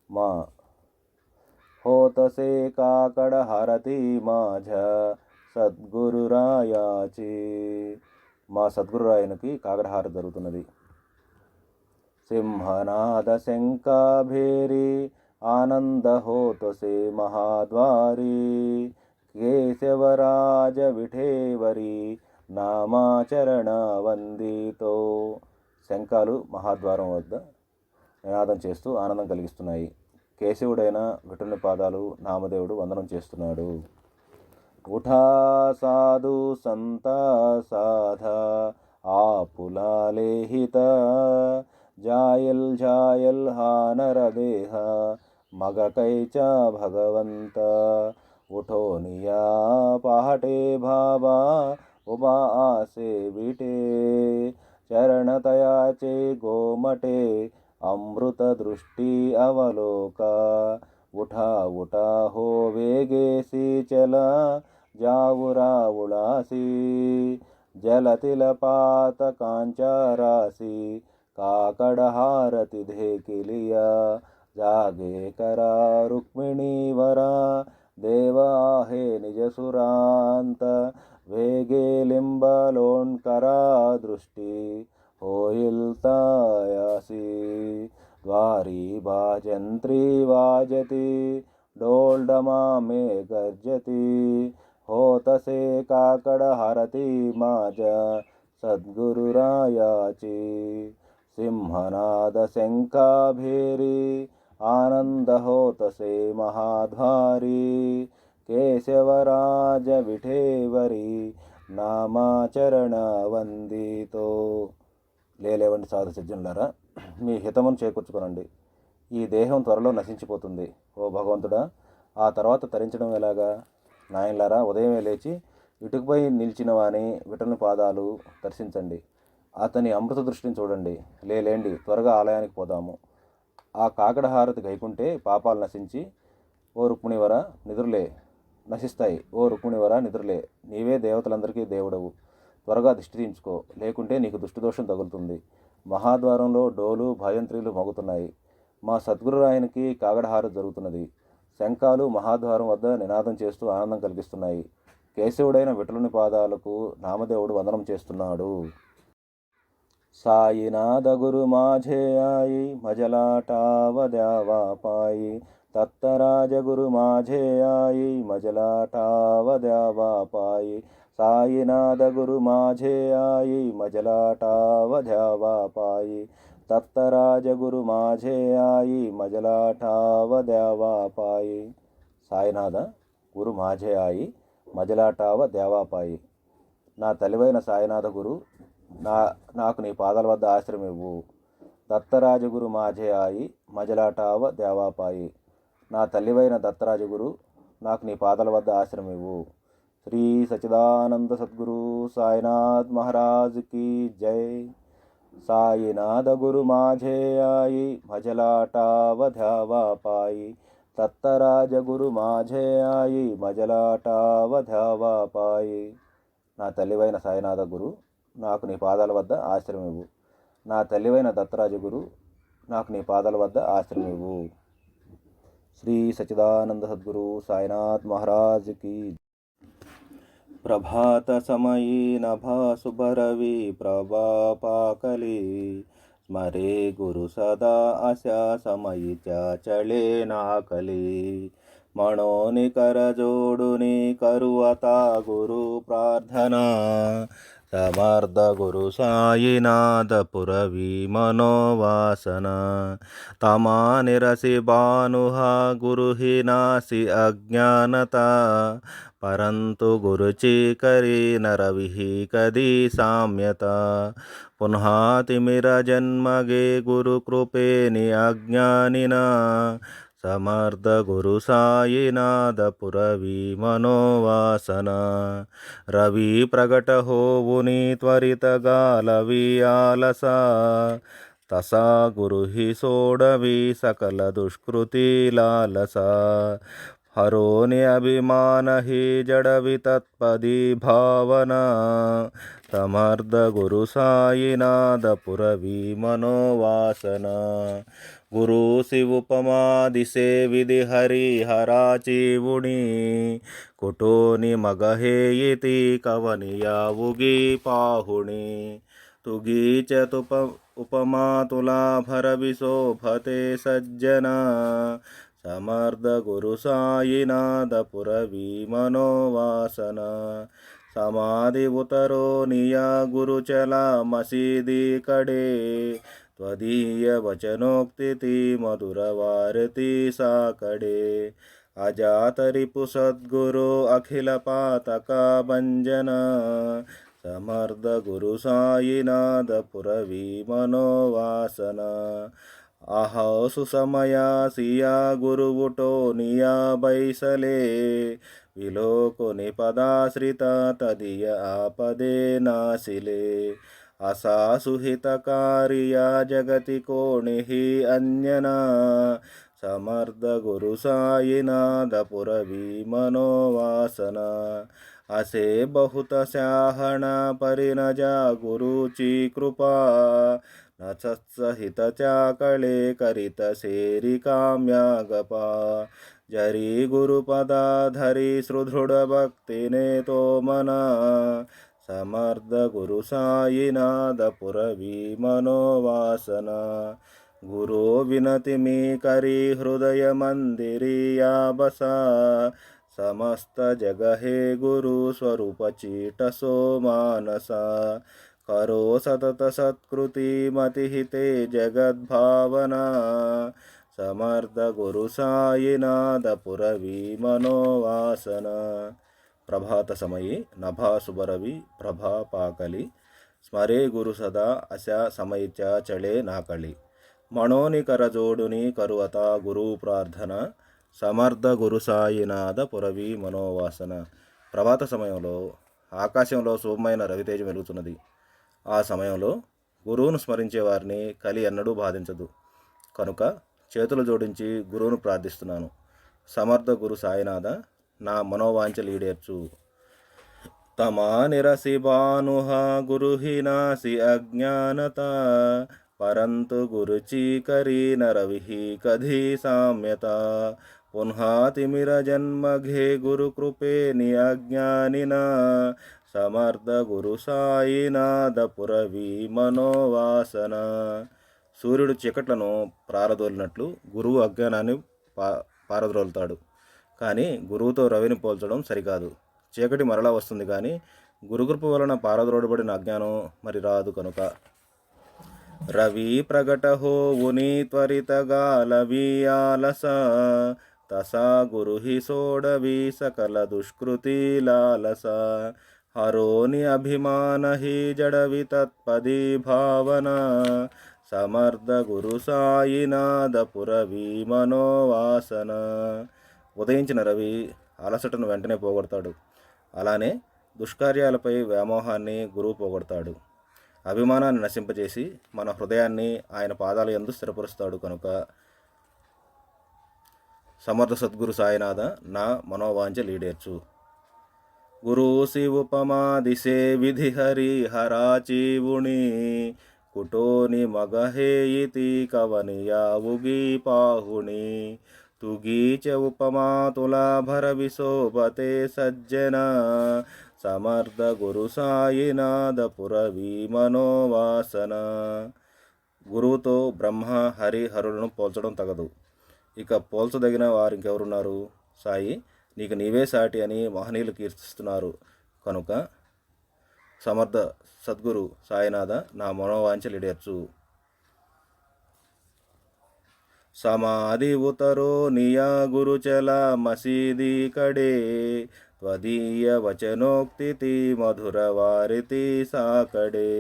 మా హోతసే కాకడ హరతి మాఝ సద్గురురాయాచి. మా సద్గురురాయనికి కాకడహారతి జరుగుతున్నది. సింహనాద శంకాభేరి ఆనంద హోతసే మహాద్వారీ కేశవరాజ విఠేవరి నామాచరణ వందితో. శంఖాలు మహాద్వారం వద్ద నినాదం చేస్తూ ఆనందం కలిగిస్తున్నాయి. కేశవుడైన విఠుని పాదాలు నామదేవుడు వందనం చేస్తున్నాడు. ఉఠా సాధు సంతా సాధా ఆపులాలేహిత జాయల్ జాయల్ హానర దేహ మగకైచ భగవంత उठो निया पहटे भाबा उबा आसे बीटे चरणतयाचे गोमटे अमृत दृष्टि अवलोका उठा उठा हो वेगेसी चला जावुरा उड़ासी जलतिलपात कांचारासी काकड़हारति धेकिलिया जागे करा रुक्मिणी वरा देवाहे निजसुरांत वेगे लिंबलोणकरा दृष्टी होइलतायासी द्वारी भाजंत्री वाजती डोलडमा में गर्जती होतसे काकड हरती माझ्या सद्गुरुरायाची सिंहनाद शंखाभेरी आनंद होतसे महाद्वारी కేశవరాజ విఠేవరి నామాచరణ వందితో. లేలేవండి సాధు సజ్జనులారా, మీ హితమును చేకూర్చుకోనండి. ఈ దేహం త్వరలో నశించిపోతుంది. ఓ భగవంతుడా, ఆ తర్వాత తరించడం ఎలాగా? నాయనలారా, ఉదయమే లేచి ఇటుకుపై నిలిచిన వాని విటని పాదాలు దర్శించండి. అతని అమృత దృష్టిని చూడండి. లేండి, త్వరగా ఆలయానికి పోదాము. ఆ కాకడ హారతి గైకుంటే పాపాలు నశించి ఓ రుక్మిణివర నిద్రలే నశిస్తాయి. ఓ రుక్మిణివర నిద్రలే, నీవే దేవతలందరికీ దేవుడవు. త్వరగా దిష్టి తీయించుకో, లేకుంటే నీకు దుష్టిదోషం తగులుతుంది. మహాద్వారంలో డోలు భయంత్రీలు మోగుతున్నాయి. మా సద్గురురాయనికి కాగడహారతి జరుగుతున్నది. శంఖాలు మహాద్వారం వద్ద నినాదం చేస్తూ ఆనందం కలిగిస్తున్నాయి. కేశవుడైన విఠలుని పాదాలకు నామదేవుడు వందనం చేస్తున్నాడు. సాయినాథ గురు माझे आई मजलाटावद्यावा पायी दत्तराजगुरु माझे आई मजलाटावद्यावा पायी साईनाथ गुरु माझे आई मजलाटावद्यावा पायी दत्तराजगुरु माझे आई मजलाटावद्यावा पायी. సాయినాథ గురు మాఝే ఆయి మజలాటావ దేవాపాయి. నా తలివైన సాయినాథ గురు, నాకు నీ పాదాల వద్ద ఆశ్రయం ఇవ్వు. దత్తరాజగురు మాఝే ఆయి మజలాటావ దేవాపాయి. నా తల్లివైన దత్తరాజగురు, నాకు నీ పాదాల వద్ద ఆశ్రయం ఇవ్వు. శ్రీ సచిదానంద సద్గురు సాయినాథ్ మహారాజ్ की जय. సాయినాథ గురు మాఝే ఆయి మజలాటావ దేవాపాయి దత్తరాజగురు మాఝే ఆయి మజలాటావ దేవాపాయి. నా తల్లివైన సాయినాథ గురు, నాకు నీ పాదాల వద్ద ఆశ్రయం ఇవ్వు. నా తల్లివైన దత్తరాజగురు, నాకు నీ పాదాల వద్ద ఆశ్రయం ఇవ్వు. శ్రీ సచిదానంద సద్గురు సాయినాథ్ మహారాజ్ की. ప్రభాత సమయీ నభాసుభరవి ప్రభాపాకలి స్మరే గురు సదా అశా సమయిచా చళే నాకలి మణోని కరజోడుని కరువతా గురు ప్రార్థనా సమర్థ గురు సాయినాథ పురవి మనోవాసన తమా నిరసి భానుహ గురుహి నాసి అజ్ఞానత పరంతు గురుచీకరి నరవిహి కది సామ్యత పునఃతిమిర జన్మగే గురు కృపేని అజ్ఞానిన సమర్థ గురు సాయినాథ పురవి మనోవాసన రవి ప్రగట హోవుని త్వరిత గాలవి ఆలస తసా గురుహి సోడవి సకల దుష్కృతి లాలస హరోని అభిమానహి జడవి తత్పది భావన సమర్థ గురు సాయినాథ పురవి మనోవాసన గురు శివుపమాదిసే విధి హరిహరాచీవుని కుటోని మగహేయితి కవనియావుగి పాహుణి తుగీచ ఉపమాతులాభర విశోభతే సజ్జన సమర్థ గురు సాయినాథ పురవి మనోవాసన సమాధి ఉతరో నియా గురుచల మసీది కడే త్వదీయ వచనోక్తి మధుర వారతి సాకడే అజాతరిపు సద్గురు అఖిల పాతక భంజన సమర్థ గురు సాయినాథ పురవి మనోవాసన అహో సుసమయా సియా గురువుటో నియా బైసలే విలోకుని పదాశ్రిత తదియ ఆపదే నాసిలే అసాసుహితకారియా జగతి కోణిహి అన్యనా సమర్థ గురు సాయినాథ పురవి మనోవాసన हसे बहुत स्याहण परिणजा गुरुची कृपा न सत्सहित चाकळे करीत सेरी काम्या गपा जरी गुरुपदा धरी सुदृढ भक्तीने तो मना समर्थ गुरु साईनाथ पुरवी मनोवासना गुरु विनती मी करी हृदय मंदिरी या बसा समस्त जग हे गुरु स्वरूप चीटसो मानसा करो सतत सत्कृती मतिहिते जगद्भावना समर्थ गुरु साईनाथ पुरवी मनोवासना प्रभात समयी नभा सुबरवी प्रभा पाकली स्मरे गुरु सदा अशा समयीच्या चळे नाकळी मनोनि करजोडुनी करुवता गुरु प्रार्थన సమర్థ గురు సాయినాథ పురవి మనోవాసన. ప్రభాత సమయంలో ఆకాశంలో శుభమైన రవితేజం వెలుగుతున్నది. ఆ సమయంలో గురువును స్మరించే వారిని కలి ఎన్నడూ బాధించదు. కనుక చేతులు జోడించి గురువును ప్రార్థిస్తున్నాను. సమర్థ గురు సాయినాథ, నా మనోవాంఛలు ఈడేర్చు. తమా నిరసి భానుహ గురుహినాసి అజ్ఞానత పరంతు గురుచి కరీన రవిహి కధి సామ్యత पुन्हा तिमिर जन्म घे गुरु कृपेनि अज्ञानिना समर्थ गुरु సాయినాథ పురవి మనోవాసన. సూర్యుడు చీకట్లను పారదోలినట్లు గురువు అజ్ఞానాన్ని పారద్రోలుతాడు. కానీ గురువుతో రవిని పోల్చడం సరికాదు. చీకటి మరలా వస్తుంది, కానీ గురుకృప వలన పారద్రోడబడిన అజ్ఞానం మరి రాదు. కనుక రవి ప్రగట హోవుని త్వరితగా లవి ఆలస తసా గురుహి సోడవి సకల దుష్కృతి లాలస హరోని అభిమానహి జడవి తత్పది భావన సమర్థ గురు సాయినాథ పురవి మనోవాసన. ఉదయించిన రవి అలసటను వెంటనే పోగొడతాడు. అలానే దుష్కార్యాలపై వ్యామోహాన్ని గురువు పోగొడతాడు. అభిమానాన్ని నశింపజేసి మన హృదయాన్ని ఆయన పాదాల యందు స్థిరపరుస్తాడు. కనుక సమర్థ సద్గురు సాయినాథ, నా మనోవాంఛలు ఈడేర్చు. గురు శివ ఉపమా దిశే విధి హరి హరాచీవుణి కుటోని మగహే ఇతి కవనియావుగి పాహుణి తుగీచ ఉపమా తులా భర విశోభతే సజ్జన సమర్థ గురు సాయినాథ పురవి మనోవాసన. గురువుతో బ్రహ్మ హరి హరులను పోల్చడం తగదు. ఇక పోల్చదగిన వారు ఇంకెవరున్నారు? సాయి, నీకు నీవే సాటి అని మహనీయులు కీర్తిస్తున్నారు. కనుక సమర్థ సద్గురు సాయినాథ, నా మనోవాంఛలు ఈడేర్చు. సమాధి ఉతరో నియా గురుచల మసీది కడే త్వదీయ వచనోక్తి మధుర వారితి సాకడే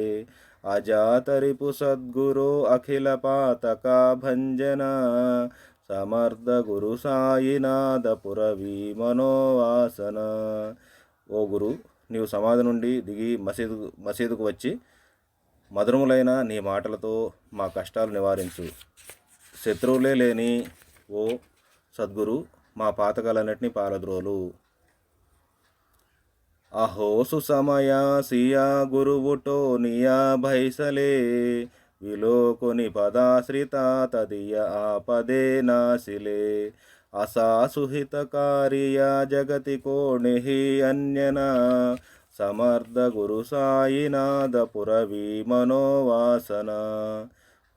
అజాతరిపు సద్గురు అఖిల పాతక భంజన సమర్థ గురు సాయినాథ పురవి మనోవాసన. ఓ గురు, నీవు సమాధి నుండి దిగి మసీదుకు వచ్చి మధురములైన నీ మాటలతో మా కష్టాలు నివారించు. శత్రువులే లేని ఓ సద్గురు, మా పాతకాలన్నిటినీ పారద్రోలు. అహో సుసమయా సియా గురువుటో నియా భైసలే విలోకుని పదాశ్రిత తదియ ఆపదే నాశిలే అసాసుహితకారియ జగతి కోణిహి అన్యన సమర్థ గురు సాయినాథ పురవి మనోవాసన.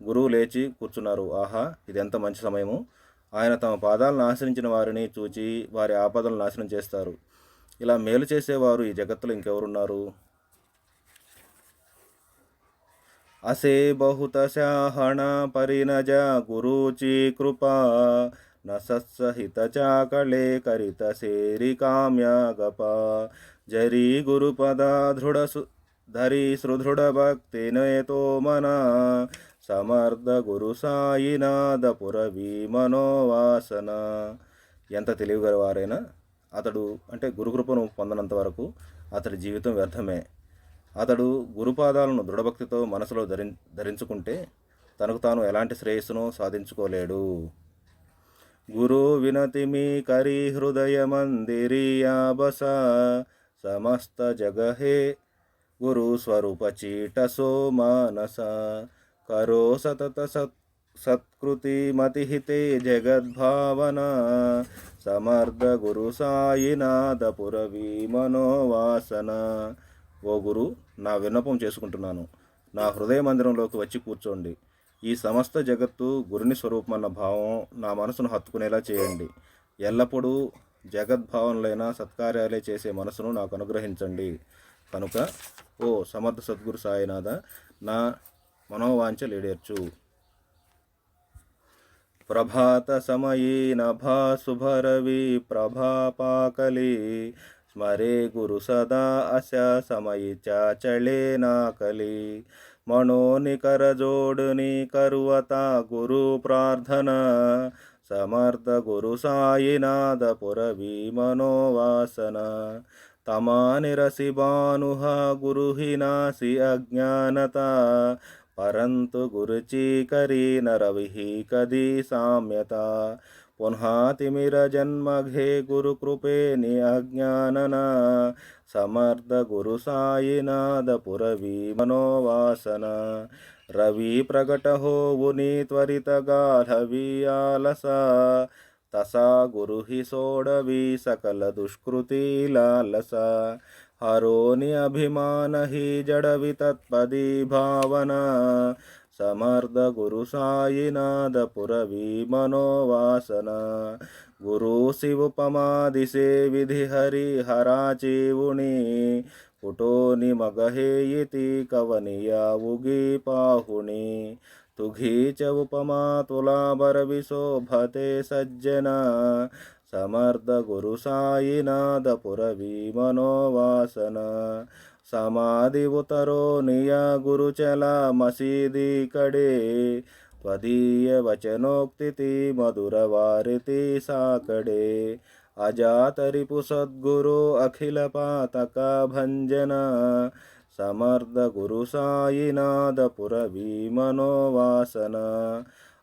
గురువు లేచి కూర్చున్నారు. ఆహా, ఇదెంత మంచి సమయము! ఆయన తమ పాదాలను ఆశ్రయించిన వారిని చూచి వారి ఆపదలను నాశనం చేస్తారు. ఇలా మేలు చేసేవారు ఈ జగత్తులో ఇంకెవరున్నారు? అసే బహుత శాహణ పరిణజ గురుచి కృపా న సత్సహిత చాకళే కరిత సేరి కామ్యా గప జరి గురుపద దృఢ ధరి సుదృఢ భక్తి నయతో మనా సమర్థ గురు సాయినాథ పురవి మనోవాసన. ఎంత తెలివిగలవారైనా అతడు అంటే గురుకృపను పొందనంత వరకు అతడి జీవితం వ్యర్థమే. అతడు గురుపాదాలను దృఢభక్తితో మనసులో ధరించుకుంటే తనకు తాను ఎలాంటి శ్రేయస్సును సాధించుకోలేడు. గురు వినతి మీ కరి హృదయ మందిరియా బస సమస్త జగహే గురు స్వరూప చీటసో మానస కరో సతత సత్కృతి మతిహితే జగద్భావన సమర్థ గురు సాయినాథ పురవీ మనోవాసన. ఓ గురు, నా విన్నపం చేసుకుంటున్నాను. నా హృదయ మందిరంలోకి వచ్చి కూర్చోండి. ఈ సమస్త జగత్తు గురుని స్వరూపమన్న భావం నా మనసును హత్తుకునేలా చేయండి. ఎల్లప్పుడూ జగద్భావనలైన సత్కార్యాలే చేసే మనసును నాకు అనుగ్రహించండి. కనుక ఓ సమర్థ సద్గురు సాయినాథ, నా మనోవాంఛ ఈడేర్చు. ప్రభాత సమయీ నభాసుభరవి ప్రభాపాకలి స్మరే గురు సదా అశ సమయి చాచళే నాకలి మనోనికర జోడుని కరువత గురు ప్రార్థన సమర్థ గురు సాయినాథ పురవీ మనోవాసన తమానిరసి భానుహ గురుహినాసి అజ్ఞానత పరంతు గురుచీకరీ నరవిహి కది సామ్యత పునఃతిమిర జన్మఘే గురు కృపేని అజ్ఞానన సమర్థ గురు సాయినాథ పురవీ మనోవాసన రవి ప్రకట హోవుని త్వరిత గాఢవి ఆలస తసా గురుహి సోడవి సకల దుష్కృతి లాలస హరోని అభిమాన హి జడవి తత్పదీ భావన సమర్థ గురు సాయినాథ పురవీ మనోవాసన గురు శివుపమాదిసే విధి హరి హరాచీవుని కుటోని మగహేయితి కవనియా ఉగి పాహుని తుఘీ చ ఉపమా తులాబరవి శోభతే సజ్జన సమర్థ గురు సాయినాథ పురవీ మనోవాసన సమాధి ఉతరో నియ గురుచల మసీది కడే త్వదీయ వచనోక్తి మధుర వారితి సాకడే అజాతరిపు సద్గురు అఖిల పాతక భంజన సమర్థ గురు సాయినాథ పురవీ మనోవాసన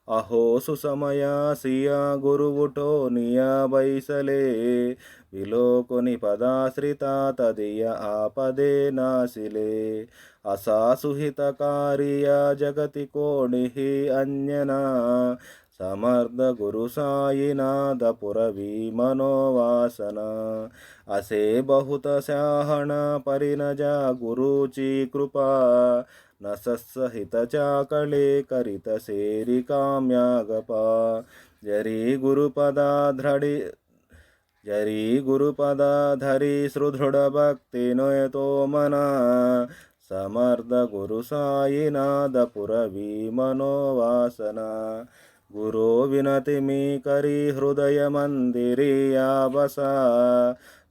అహో సుసమయా సియా గురువుటో నియా బైసలే విలోకుని పదాశ్రిత తదియ ఆపదే నాసిలే అసాసుహితకారియా జగతి కోణిహి అంజనా సమర్థ గురు సాయినాథ పురవీ మనోవాసన అసే బహుత శాహణ పరినజ గురుచి కృపా నసహిత చాకళే కరిత సేరి కామ్యాగప జరీ గురుపదాధరి సుదృఢ భక్తి నయతో మనా సమర్థ గురు సాయినాథ పురవీ మనోవాసన గురో వినతి మీ కరి హృదయ మందిరియావస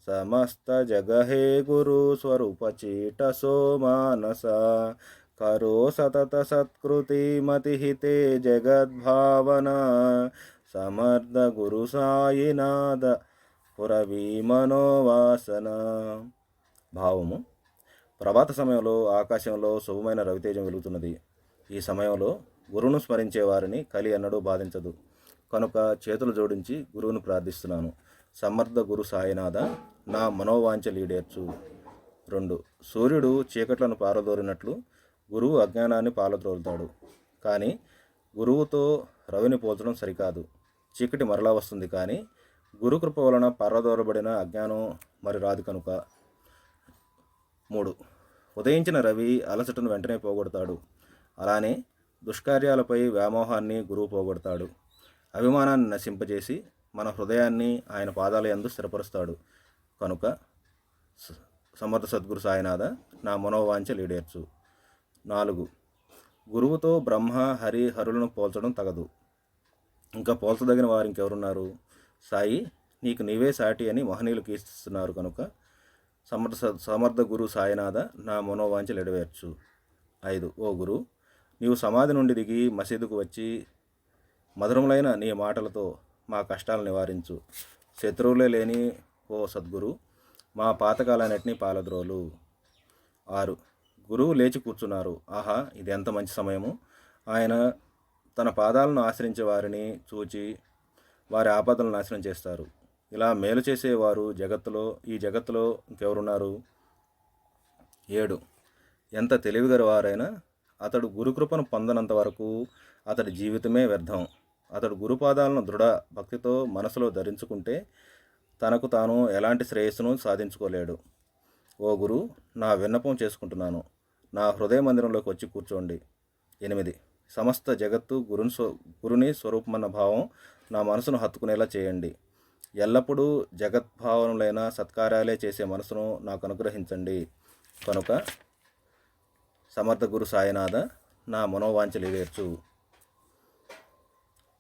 సమస్త జగహే గురు స్వరూప చీటసో మానస కరో సతత సత్కృతి మతిహితే జగద్భావన సమర్థ గురు సాయినాథ పురవీ మనోవాసన. భావము: ప్రభాత సమయంలో ఆకాశంలో శుభమైన రవితేజం వెలుగుతున్నది. ఈ సమయంలో గురువును స్మరించే వారిని కలి ఎన్నడూ బాధించదు. కనుక చేతులు జోడించి గురువును ప్రార్థిస్తున్నాను. సమర్థ గురు సాయినాథ, నా మనోవాంఛ ఈడేర్చు. 2. సూర్యుడు చీకట్లను పారదోరినట్లు గురువు అజ్ఞానాన్ని పాలద్రోలుతాడు. కానీ గురువుతో రవిని పోల్చడం సరికాదు. చీకటి మరలా వస్తుంది, కానీ గురుకృప వలన పారదోరబడిన అజ్ఞానం మరి రాదు కనుక. 3. ఉదయించిన రవి అలసటను వెంటనే పోగొడతాడు. అలానే దుష్కార్యాలపై వ్యామోహాన్ని గురువు పోగొడతాడు. అభిమానాన్ని నశింపజేసి మన హృదయాన్ని ఆయన పాదాల యందు స్థిరపరుస్తాడు. కనుక సమర్థ సద్గురు సాయినాథ, నా మనోవాంఛ ఈడేర్చు. 4. గురువుతో బ్రహ్మ హరి హరులను పోల్చడం తగదు. ఇంకా పోల్చదగిన వారు ఇంకెవరున్నారు? సాయి, నీకు నీవే సాటి అని మహనీయులు కీర్తిస్తున్నారు. కనుక సమర్థ గురు సాయినాథ, నా మనోవాంఛ ఈడేర్చు. 5. ఓ గురు, నీవు సమాధి నుండి దిగి మసీదుకు వచ్చి మధురములైన నీ మాటలతో మా కష్టాలు నివారించు. శత్రువులే లేని ఓ సద్గురు, మా పాతకాలన్నిటినీ పాలద్రోలు. 6. గురువు లేచి కూర్చున్నారు. ఆహా, ఇది ఎంత మంచి సమయము! ఆయన తన పాదాలను ఆశ్రయించే వారిని చూచి వారి ఆపదలను నాశనం చేస్తారు. ఇలా మేలు చేసేవారు ఈ జగత్తులో ఇంకెవరున్నారు? 7. ఎంత తెలివిగలవారైనా అతడు గురుకృపను పొందనంత వరకు అతడి జీవితమే వ్యర్థం. అతడు గురుపాదాలను దృఢ భక్తితో మనసులో ధరించుకుంటే తనకు తాను ఎలాంటి శ్రేయస్సును సాధించుకోలేడు. ఓ గురు, నా విన్నపం చేసుకుంటున్నాను. నా హృదయ మందిరంలోకి వచ్చి కూర్చోండి. 8. సమస్త జగత్తు గురుని స్వరూపమన్న భావం నా మనసును హత్తుకునేలా చేయండి. ఎల్లప్పుడూ జగద్భావనలైన సత్కార్యాలే చేసే మనసును నాకు అనుగ్రహించండి. కనుక సమర్థ గురు సాయినాథ, నా మనోవాంఛలు ఈవేర్చు.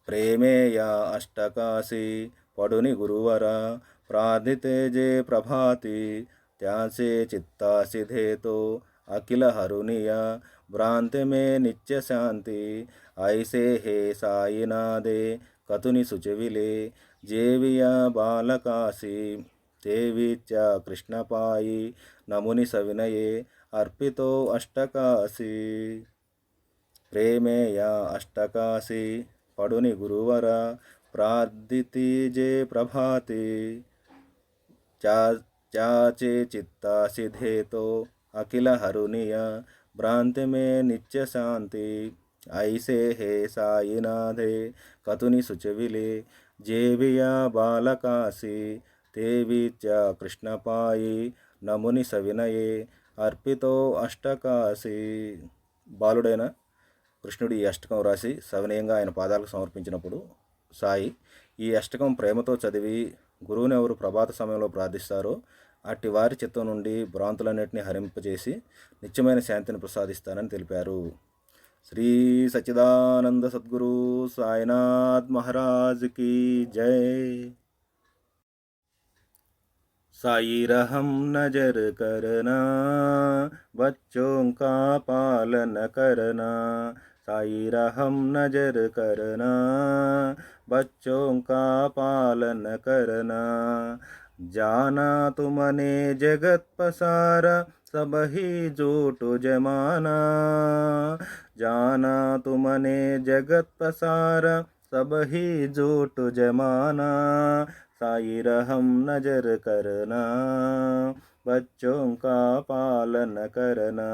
ప్రేమేయా అష్టకాశి పడుని గురువర ప్రార్థితే జే ప్రభాతి త్యాసే చిత్తాసిధేతో అఖిల హరునియ భ్రాంతి మే నిత్య శాంతి ఐసే హే సాయినాథే కతుని సుచవిలే జేవియా బాలకాశి తేవిత్య కృష్ణపాయి నముని సవినయే అర్పితో అష్టకాశి. ప్రేమేయా అష్టకాశి పడుని గురువర ప్రార్థితి జే ప్రభాతి చాచే చిత్తాసిధేతో అఖిల హరునియ భ్రాంతి మే నిత్య శాంతి ఐసే హే సాయినాథే కతుని సుచవిలే జేవియా బాలకాశి తేవిత్య కృష్ణపాయి నముని సవినయే అర్పితో అష్టకాశి. బాలుడైన కృష్ణుడు ఈ అష్టకం రాసి సవినయంగా ఆయన పాదాలకు సమర్పించినప్పుడు సాయి ఈ అష్టకం ప్రేమతో చదివి గురువుని ఎవరు ప్రభాత సమయంలో ప్రార్థిస్తారో అట్టి వారి చిత్తం నుండి భ్రాంతులన్నింటినీ హరింపజేసి నిత్యమైన శాంతిని ప్రసాదిస్తానని తెలిపారు. శ్రీ సచ్చిదానంద సద్గురు సాయినాథ్ మహారాజ్ की जय. साई रहम नजर करना, बच्चों का पालन करना. साई रहम नजर करना, बच्चों का पालन करना. जाना तुमने जगत पसारा, सब ही झूठ जमाना. जाना तुमने जगत पसारा, सब ही झूठ जमाना. साई रहम नजर करना, बच्चों का पालन करना.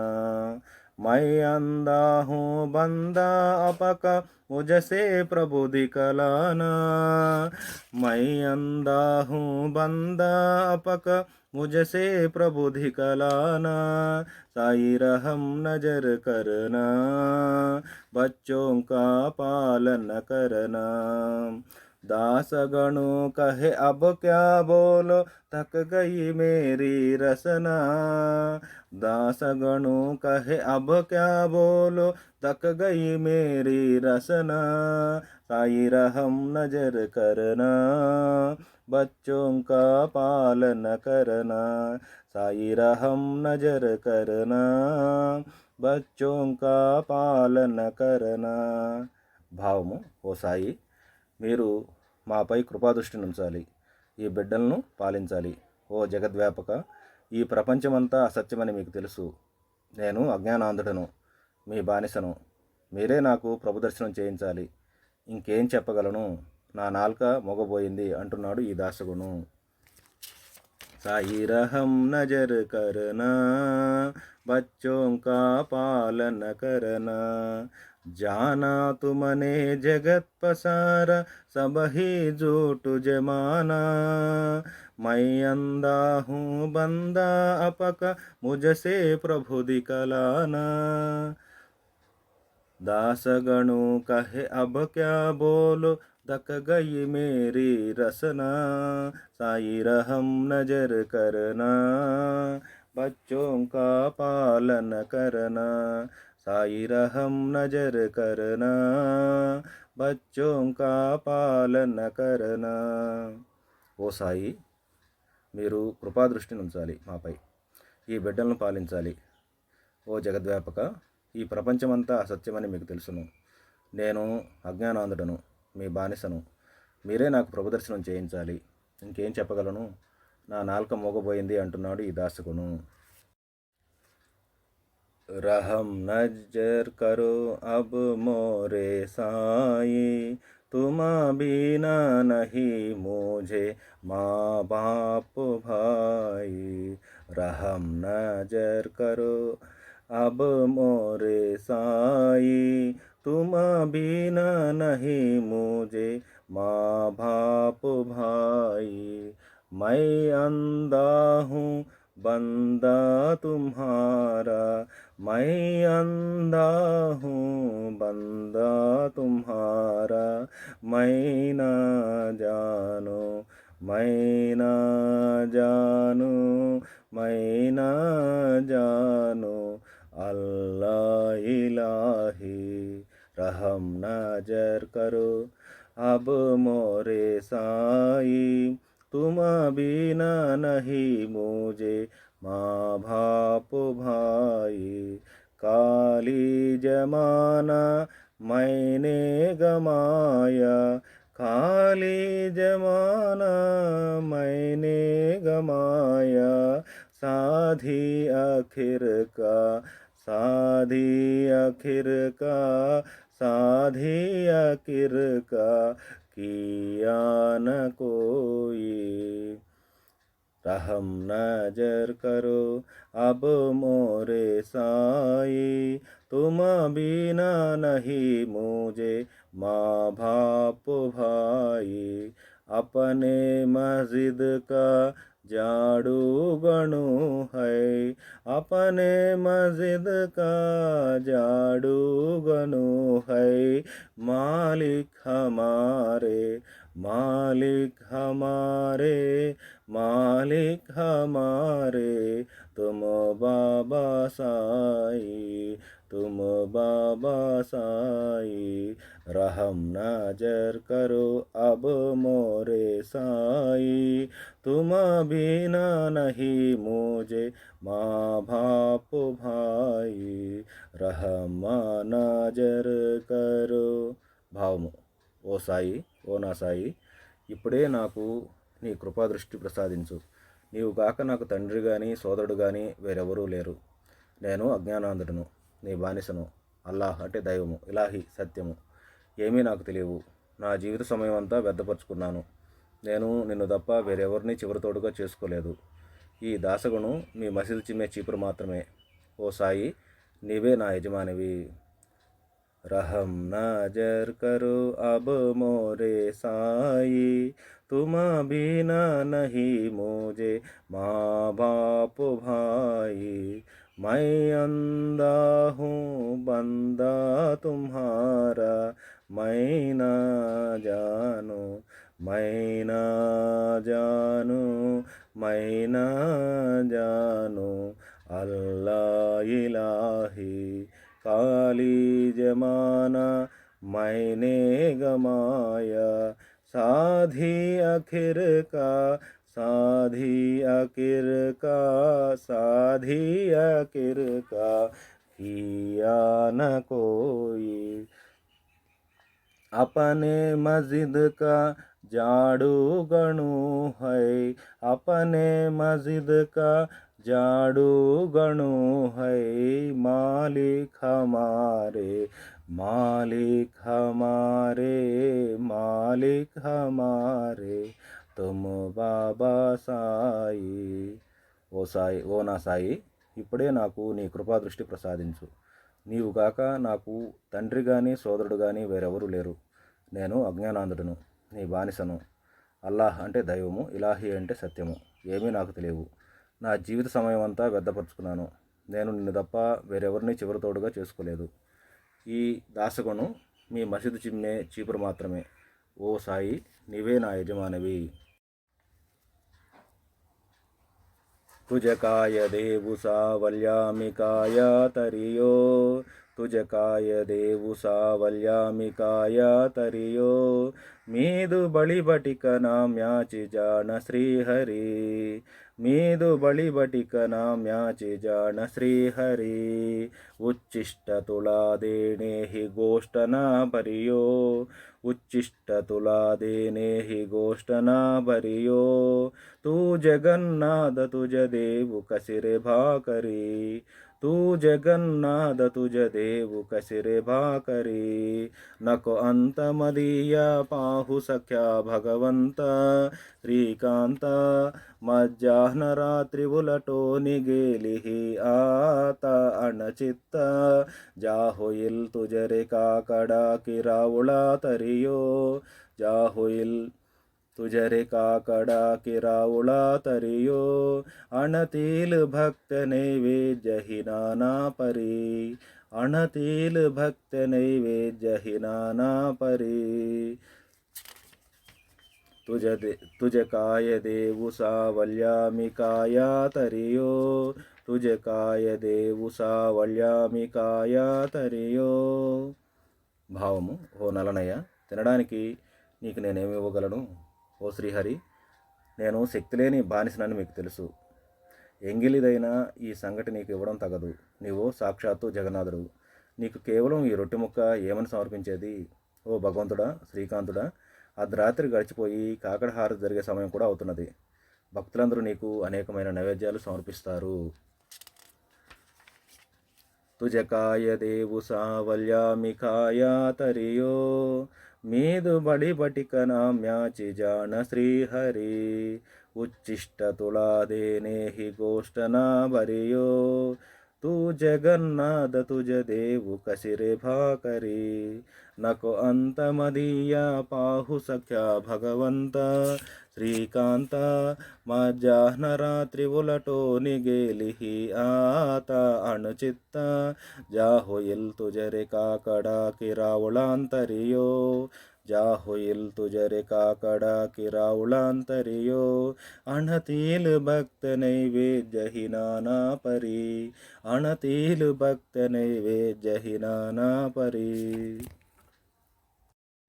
मैं अंधा हूँ बंदा अपका, मुझसे प्रभु दिखलाना. मैं अंधा हूँ बंदा अपका, मुझसे प्रभु दिखलाना. साई रहम नजर करना, बच्चों का पालन करना. दासगणु कहे अब क्या बोलो, थक गई मेरी रसना. दासगणु कहे अब क्या बोलो, थक गई मेरी रसना. साई रहम नजर करना, बच्चों का पालन करना. साई रहम नजर करना, बच्चों का पालन करना. భావము, ఓ సాయి, మీరు మాపై కృపాదృష్టిని ఉంచాలి. ఈ బిడ్డలను పాలించాలి. ఓ జగద్వ్యాపక, ఈ ప్రపంచమంతా అసత్యమని మీకు తెలుసు. నేను అజ్ఞానాంధుడను, మీ బానిసను. మీరే నాకు ప్రభుదర్శనం చేయించాలి. ఇంకేం చెప్పగలను? నా నాలుక మొగబోయింది అంటున్నాడు ఈ దాసగును. साई रहम नजर करना, बच्चों का पालन करना. जाना तुमने जगत पसारा, सब ही झूठ जमाना. मैं अंधा हूँ बंदा अपका, मुझसे प्रभु दिखलाना. दासगणु कहे अब क्या बोलो, थक गई मेरी रसना. साई रहम नजर करना, बच्चों का पालन करना. साई रहम नजर करना, बच्चों का पालन करना. ఓ సాయి, మీరు కృపాదృష్టిని ఉంచాలి మాపై. ఈ బిడ్డలను పాలించాలి. ఓ జగద్వ్యాపక, ఈ ప్రపంచమంతా అసత్యమని మీకు తెలుసును. నేను అజ్ఞానాంధుడను, మీ బానిసను. మీరే నాకు ప్రభుదర్శనం చేయించాలి. ఇంకేం చెప్పగలను? నా నాలుక మోగబోయింది అంటున్నాడు ఈ దాసకును. रहम नजर करो अब मोरे साई, तुम बिना नहीं मुझे माँ बाप भाई, रहम नजर करो अब मोरे साई, तुम बिना नहीं मुझे माँ बाप भाई। मैं अंधा हूँ बंदा तुम्हारा, मैं अंधा हूँ बंदा तुम्हारा, मैं ना जानो, मैं ना जानू, मैं ना जानू, अल्लाह इलाही, रहम नजर करो अब मोरे साई, तुम बिना नहीं मुझे माँ बाप भाई। काली जमाना मैंने गमाया, खाली जमाना मैंने गमाया, साधी आखिर का, साधी आखिर का, साधी आखिर का, किया न कोई, रहम नजर करो अब मोरे साई, तुम बिना नहीं मुझे माँ बाप भाई। अपने मस्जिद का झाड़ू गणू है, अपने मस्जिद का झाड़ू गणू है, मालिक हमारे, मालिक हमारे, मालिक हमारे, तुम बाबा साई, तुम बाबा साई, रहम नजर करो अब मोरे साई, तुम बिना नहीं मुझे माँ बाप भाई, रहम नजर करो। భావము, ఓ సాయి, ఓ నా సాయి, ఇప్పుడే నాకు నీ కృపాదృష్టి ప్రసాదించు. నీవు కాక నాకు తండ్రి కానీ సోదరుడు కానీ వేరెవరూ లేరు. నేను అజ్ఞానాంధుడును, నీ బానిసను. అల్లాహ్ అంటే దైవము, ఇలాహి సత్యము, ఏమీ నాకు తెలియవు. నా జీవిత సమయం అంతా వ్యర్థపరుచుకున్నాను. నేను నిన్ను తప్ప వేరెవరిని చివరితోడుగా చేసుకోలేదు. ఈ దాసగును మీ మసీదు చిమ్మే చీపురు మాత్రమే. ఓ సాయి, నీవే నా యజమానివి, रहम नजर करो अब मोरे साई, तुम बिना नहीं मुझे माँ बाप भाई। मैं अंधा हूँ बंदा तुम्हारा, मैं ना जानू, मैं ना जानू, मैं ना जानू, अल्लाह इलाही, काली जमाना मैंने गमाया, साधी आखिर का, साधी आखिर का, साधी आखिर का, किया न कोई। अपने मस्जिद का झाड़ू गणू है, अपने मस्जिद का झाड़ू गणू है, मालिक हमारे, मालिक हमारे, मालिक हमारे, तुम बाबा సాయి. ఓ సాయి, ఓ నా సాయి, ఇప్పుడే నాకు నీ కృపాదృష్టి ప్రసాదించు. నీవు కాక నాకు తండ్రి కానీ సోదరుడు కానీ వేరెవరూ లేరు. నేను అజ్ఞానాంధుడును, నీ బానిసను. అల్లాహ్ అంటే దైవము, ఇలాహి అంటే సత్యము, ఏమీ నాకు తెలియవు. నా జీవిత సమయం అంతా వ్యర్థపరుచుకున్నాను. నేను నిన్ను తప్ప వేరెవరిని చివరి తోడుగా చేసుకోలేదు. ఈ దాసగును మీ మసీదు చిమ్మే చీపురు మాత్రమే. ఓ సాయి, నీవే నా యజమానివి. तुझ काय देवु सावल्यामि काया तरियो, तुझ काय देवु सावल्यामि काया तरियो, मीदु बळि बटिकन म्याचि जाण श्रीहरि, मीदु बळि बटिकन म्याचि जाण श्रीहरि, उच्चिष्ट तुला देणे हि गोष्ट न भरियो, उच्चिष्ट तुला देणे हि गोष्ट न भरियो, तू जगन्नाथ तुझ देव कसिरे भाकरी, तू जगन्नाथ तुझ देऊ कसिरे भाकरी नको अंत मदीया पाहू सख्या भगवंत श्रीकांत मध्याह्न रात्री उलटोनी गेली ही आता अणचित्त जा होईल तुझे रे काकडा किरावळा तरियो जा होईल तुझे रे काकडा किरावळा तरियो अणतील भक्त नैवेद्य ही नाना परी अणतील भक्त नैवेद्य ही नाना परी तुझे काय देऊ सावल्या मी काया तरियो तुझे काय देऊ సావల్యా మీ కాయా తరియో. భావము: ఓ నలనయ్య, తినడానికి నీకు నేనేమి ఇవ్వగలను? ఓ శ్రీహరి, నేను శక్తిలేని బానిసనని మీకు తెలుసు. ఎంగిలిదైనా ఈ సంగటి నీకు ఇవ్వడం తగదు. నీవు సాక్షాత్తు జగన్నాథుడు. నీకు కేవలం ఈ రొట్టె ముక్క ఏమని సమర్పించేది? ఓ భగవంతుడా, శ్రీకాంతుడా, అర్ధరాత్రి గడిచిపోయి కాకడహారతి జరిగే సమయం కూడా అవుతున్నది. భక్తులందరూ నీకు అనేకమైన నైవేద్యాలు సమర్పిస్తారు. तुझे काय देऊ सावल्या मी खाया तरियो मीद बडी बटिक नाम्याची जाण श्रीहरी उच्चिष्ट तुला देणे ही गोष्ट ना बरियो तू जगन्नाथ तुझे देऊ कसिरे भाकरी नको अंत मदीया पाहू सख्या भगवंत श्रीकांत मध्याह्न रात्री उलटोनी गेली ही आता अणचित्त जा होईल तुझे रे काकडा किरावळांतरियो जा होईल तुझे रे काकडा किरावळांतरियो अणतील भक्त नैवेद्य ही नाना परी अणतील भक्त नैवेद्य ही नाना परी.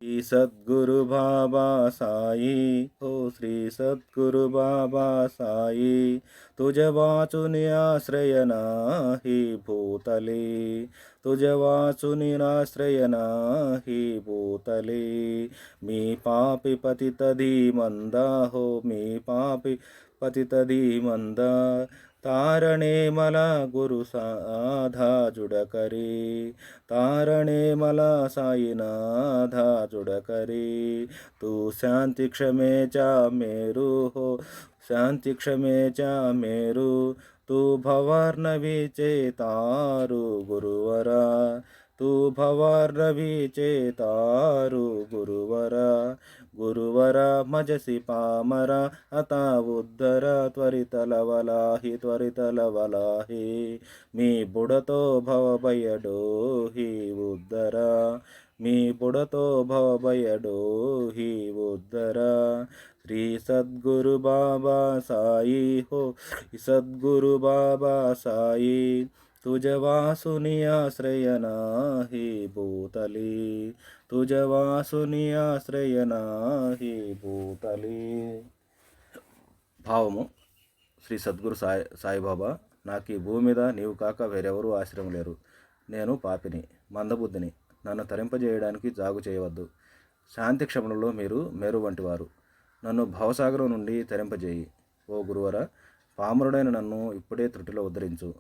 श्री सद्गुरु बाबा साई हो श्री सद्गुरु बाबा साई तुझ वाचून आश्रय नाही भूतले तुझ वाचून आश्रय नाही भूतले मी पापी पतित धीमंदा हो मी पापी पतित धीमंदा तारणे मला गुरु साधा जुडकरी तारणे मला साईनाधा जुडकरी तू शांती क्षमेच्या मेरू हो शांती क्षमेच्या मेरू तू भवार्णवीचे तारू गुरुवरा तू भवार्णवीचे तारू गुरुवरा गुरुवरा मजसी पामरा आता उद्धर त्वरित लवलाही मी बुडतो भवभयडोही उद्धरा मी बुडतो भवभयडोही उद्धरा. श्री सद्गुरु बाबा साई हो सद्गुरु बाबा साई तुझ वासुनी आश्रय नाही भूतली तुझ वासुनी ఆశ్రయ నాహి భూతలి. భావము: శ్రీ సద్గురు సాయిబాబా, నాకు ఈ భూమి మీద నీవు కాక వేరెవరూ ఆశ్రయం లేరు. నేను పాపిని, మందబుద్ధిని. నన్ను తరింపజేయడానికి జాగు చేయవద్దు. శాంతి క్షమణలో మీరు మేరు వంటివారు. నన్ను భవసాగరం నుండి తరింపజేయి. ఓ గురువర, పామరుడైన నన్ను ఇప్పుడే త్రుటిలో ఉద్ధరించు.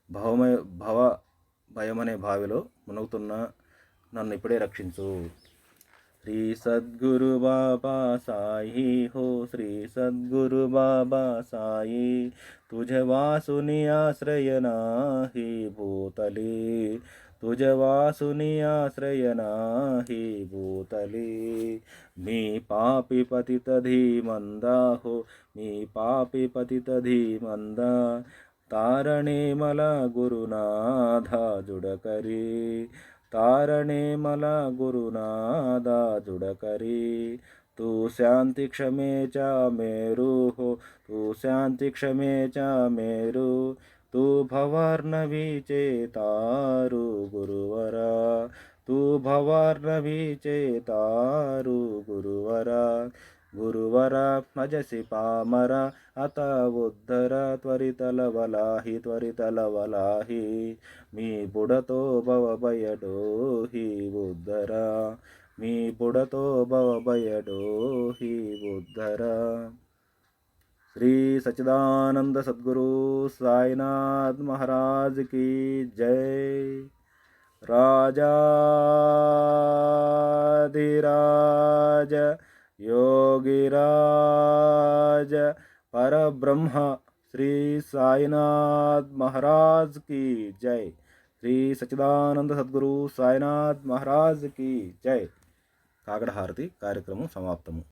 భవ భయమనే బావిలో మునుగుతున్న నన్ను ఇప్పుడే రక్షించు. శ్రీ సద్గురు బాబా సాయి హో శ్రీ సద్గురు బాబా సాయి తుझ వాసుని ఆశ్రయ నాహి భూతలి తుझ వాసుని ఆశ్రయ నాహి భూతలి మీ పాపి పతిత ధీమందా హో మీ పాపి పతిత ధీమందా तारणे मला गुरुनाधा जुडकरी तारणे मला गुरुनादा जुडकरी तू शांती क्षमेच्या मेरू हो तू शांती क्षमेच्या मेरू तू भवार्णवीचे तारू गुरुवरा तू भवार्णवीचे तारू गुरुवरा गुरुवरा मजसी पामरा आता उद्धर त्वरित लवलाही मी बुडतो भवभयडोही उद्धरा मी बुडतो भवभयडोही उद्धरा. శ్రీ సచ్చిదానంద సద్గురు సాయినాథ్ మహారాజ్ की जय। राजाधिराज योगिराज परब्रह्म श्री साईनाथ महाराज की जय। श्री सच्चिदानंद सद्गुरु साईनाथ महाराज की जय। కాకడ హారతి కార్యక్రమం సమాప్తము।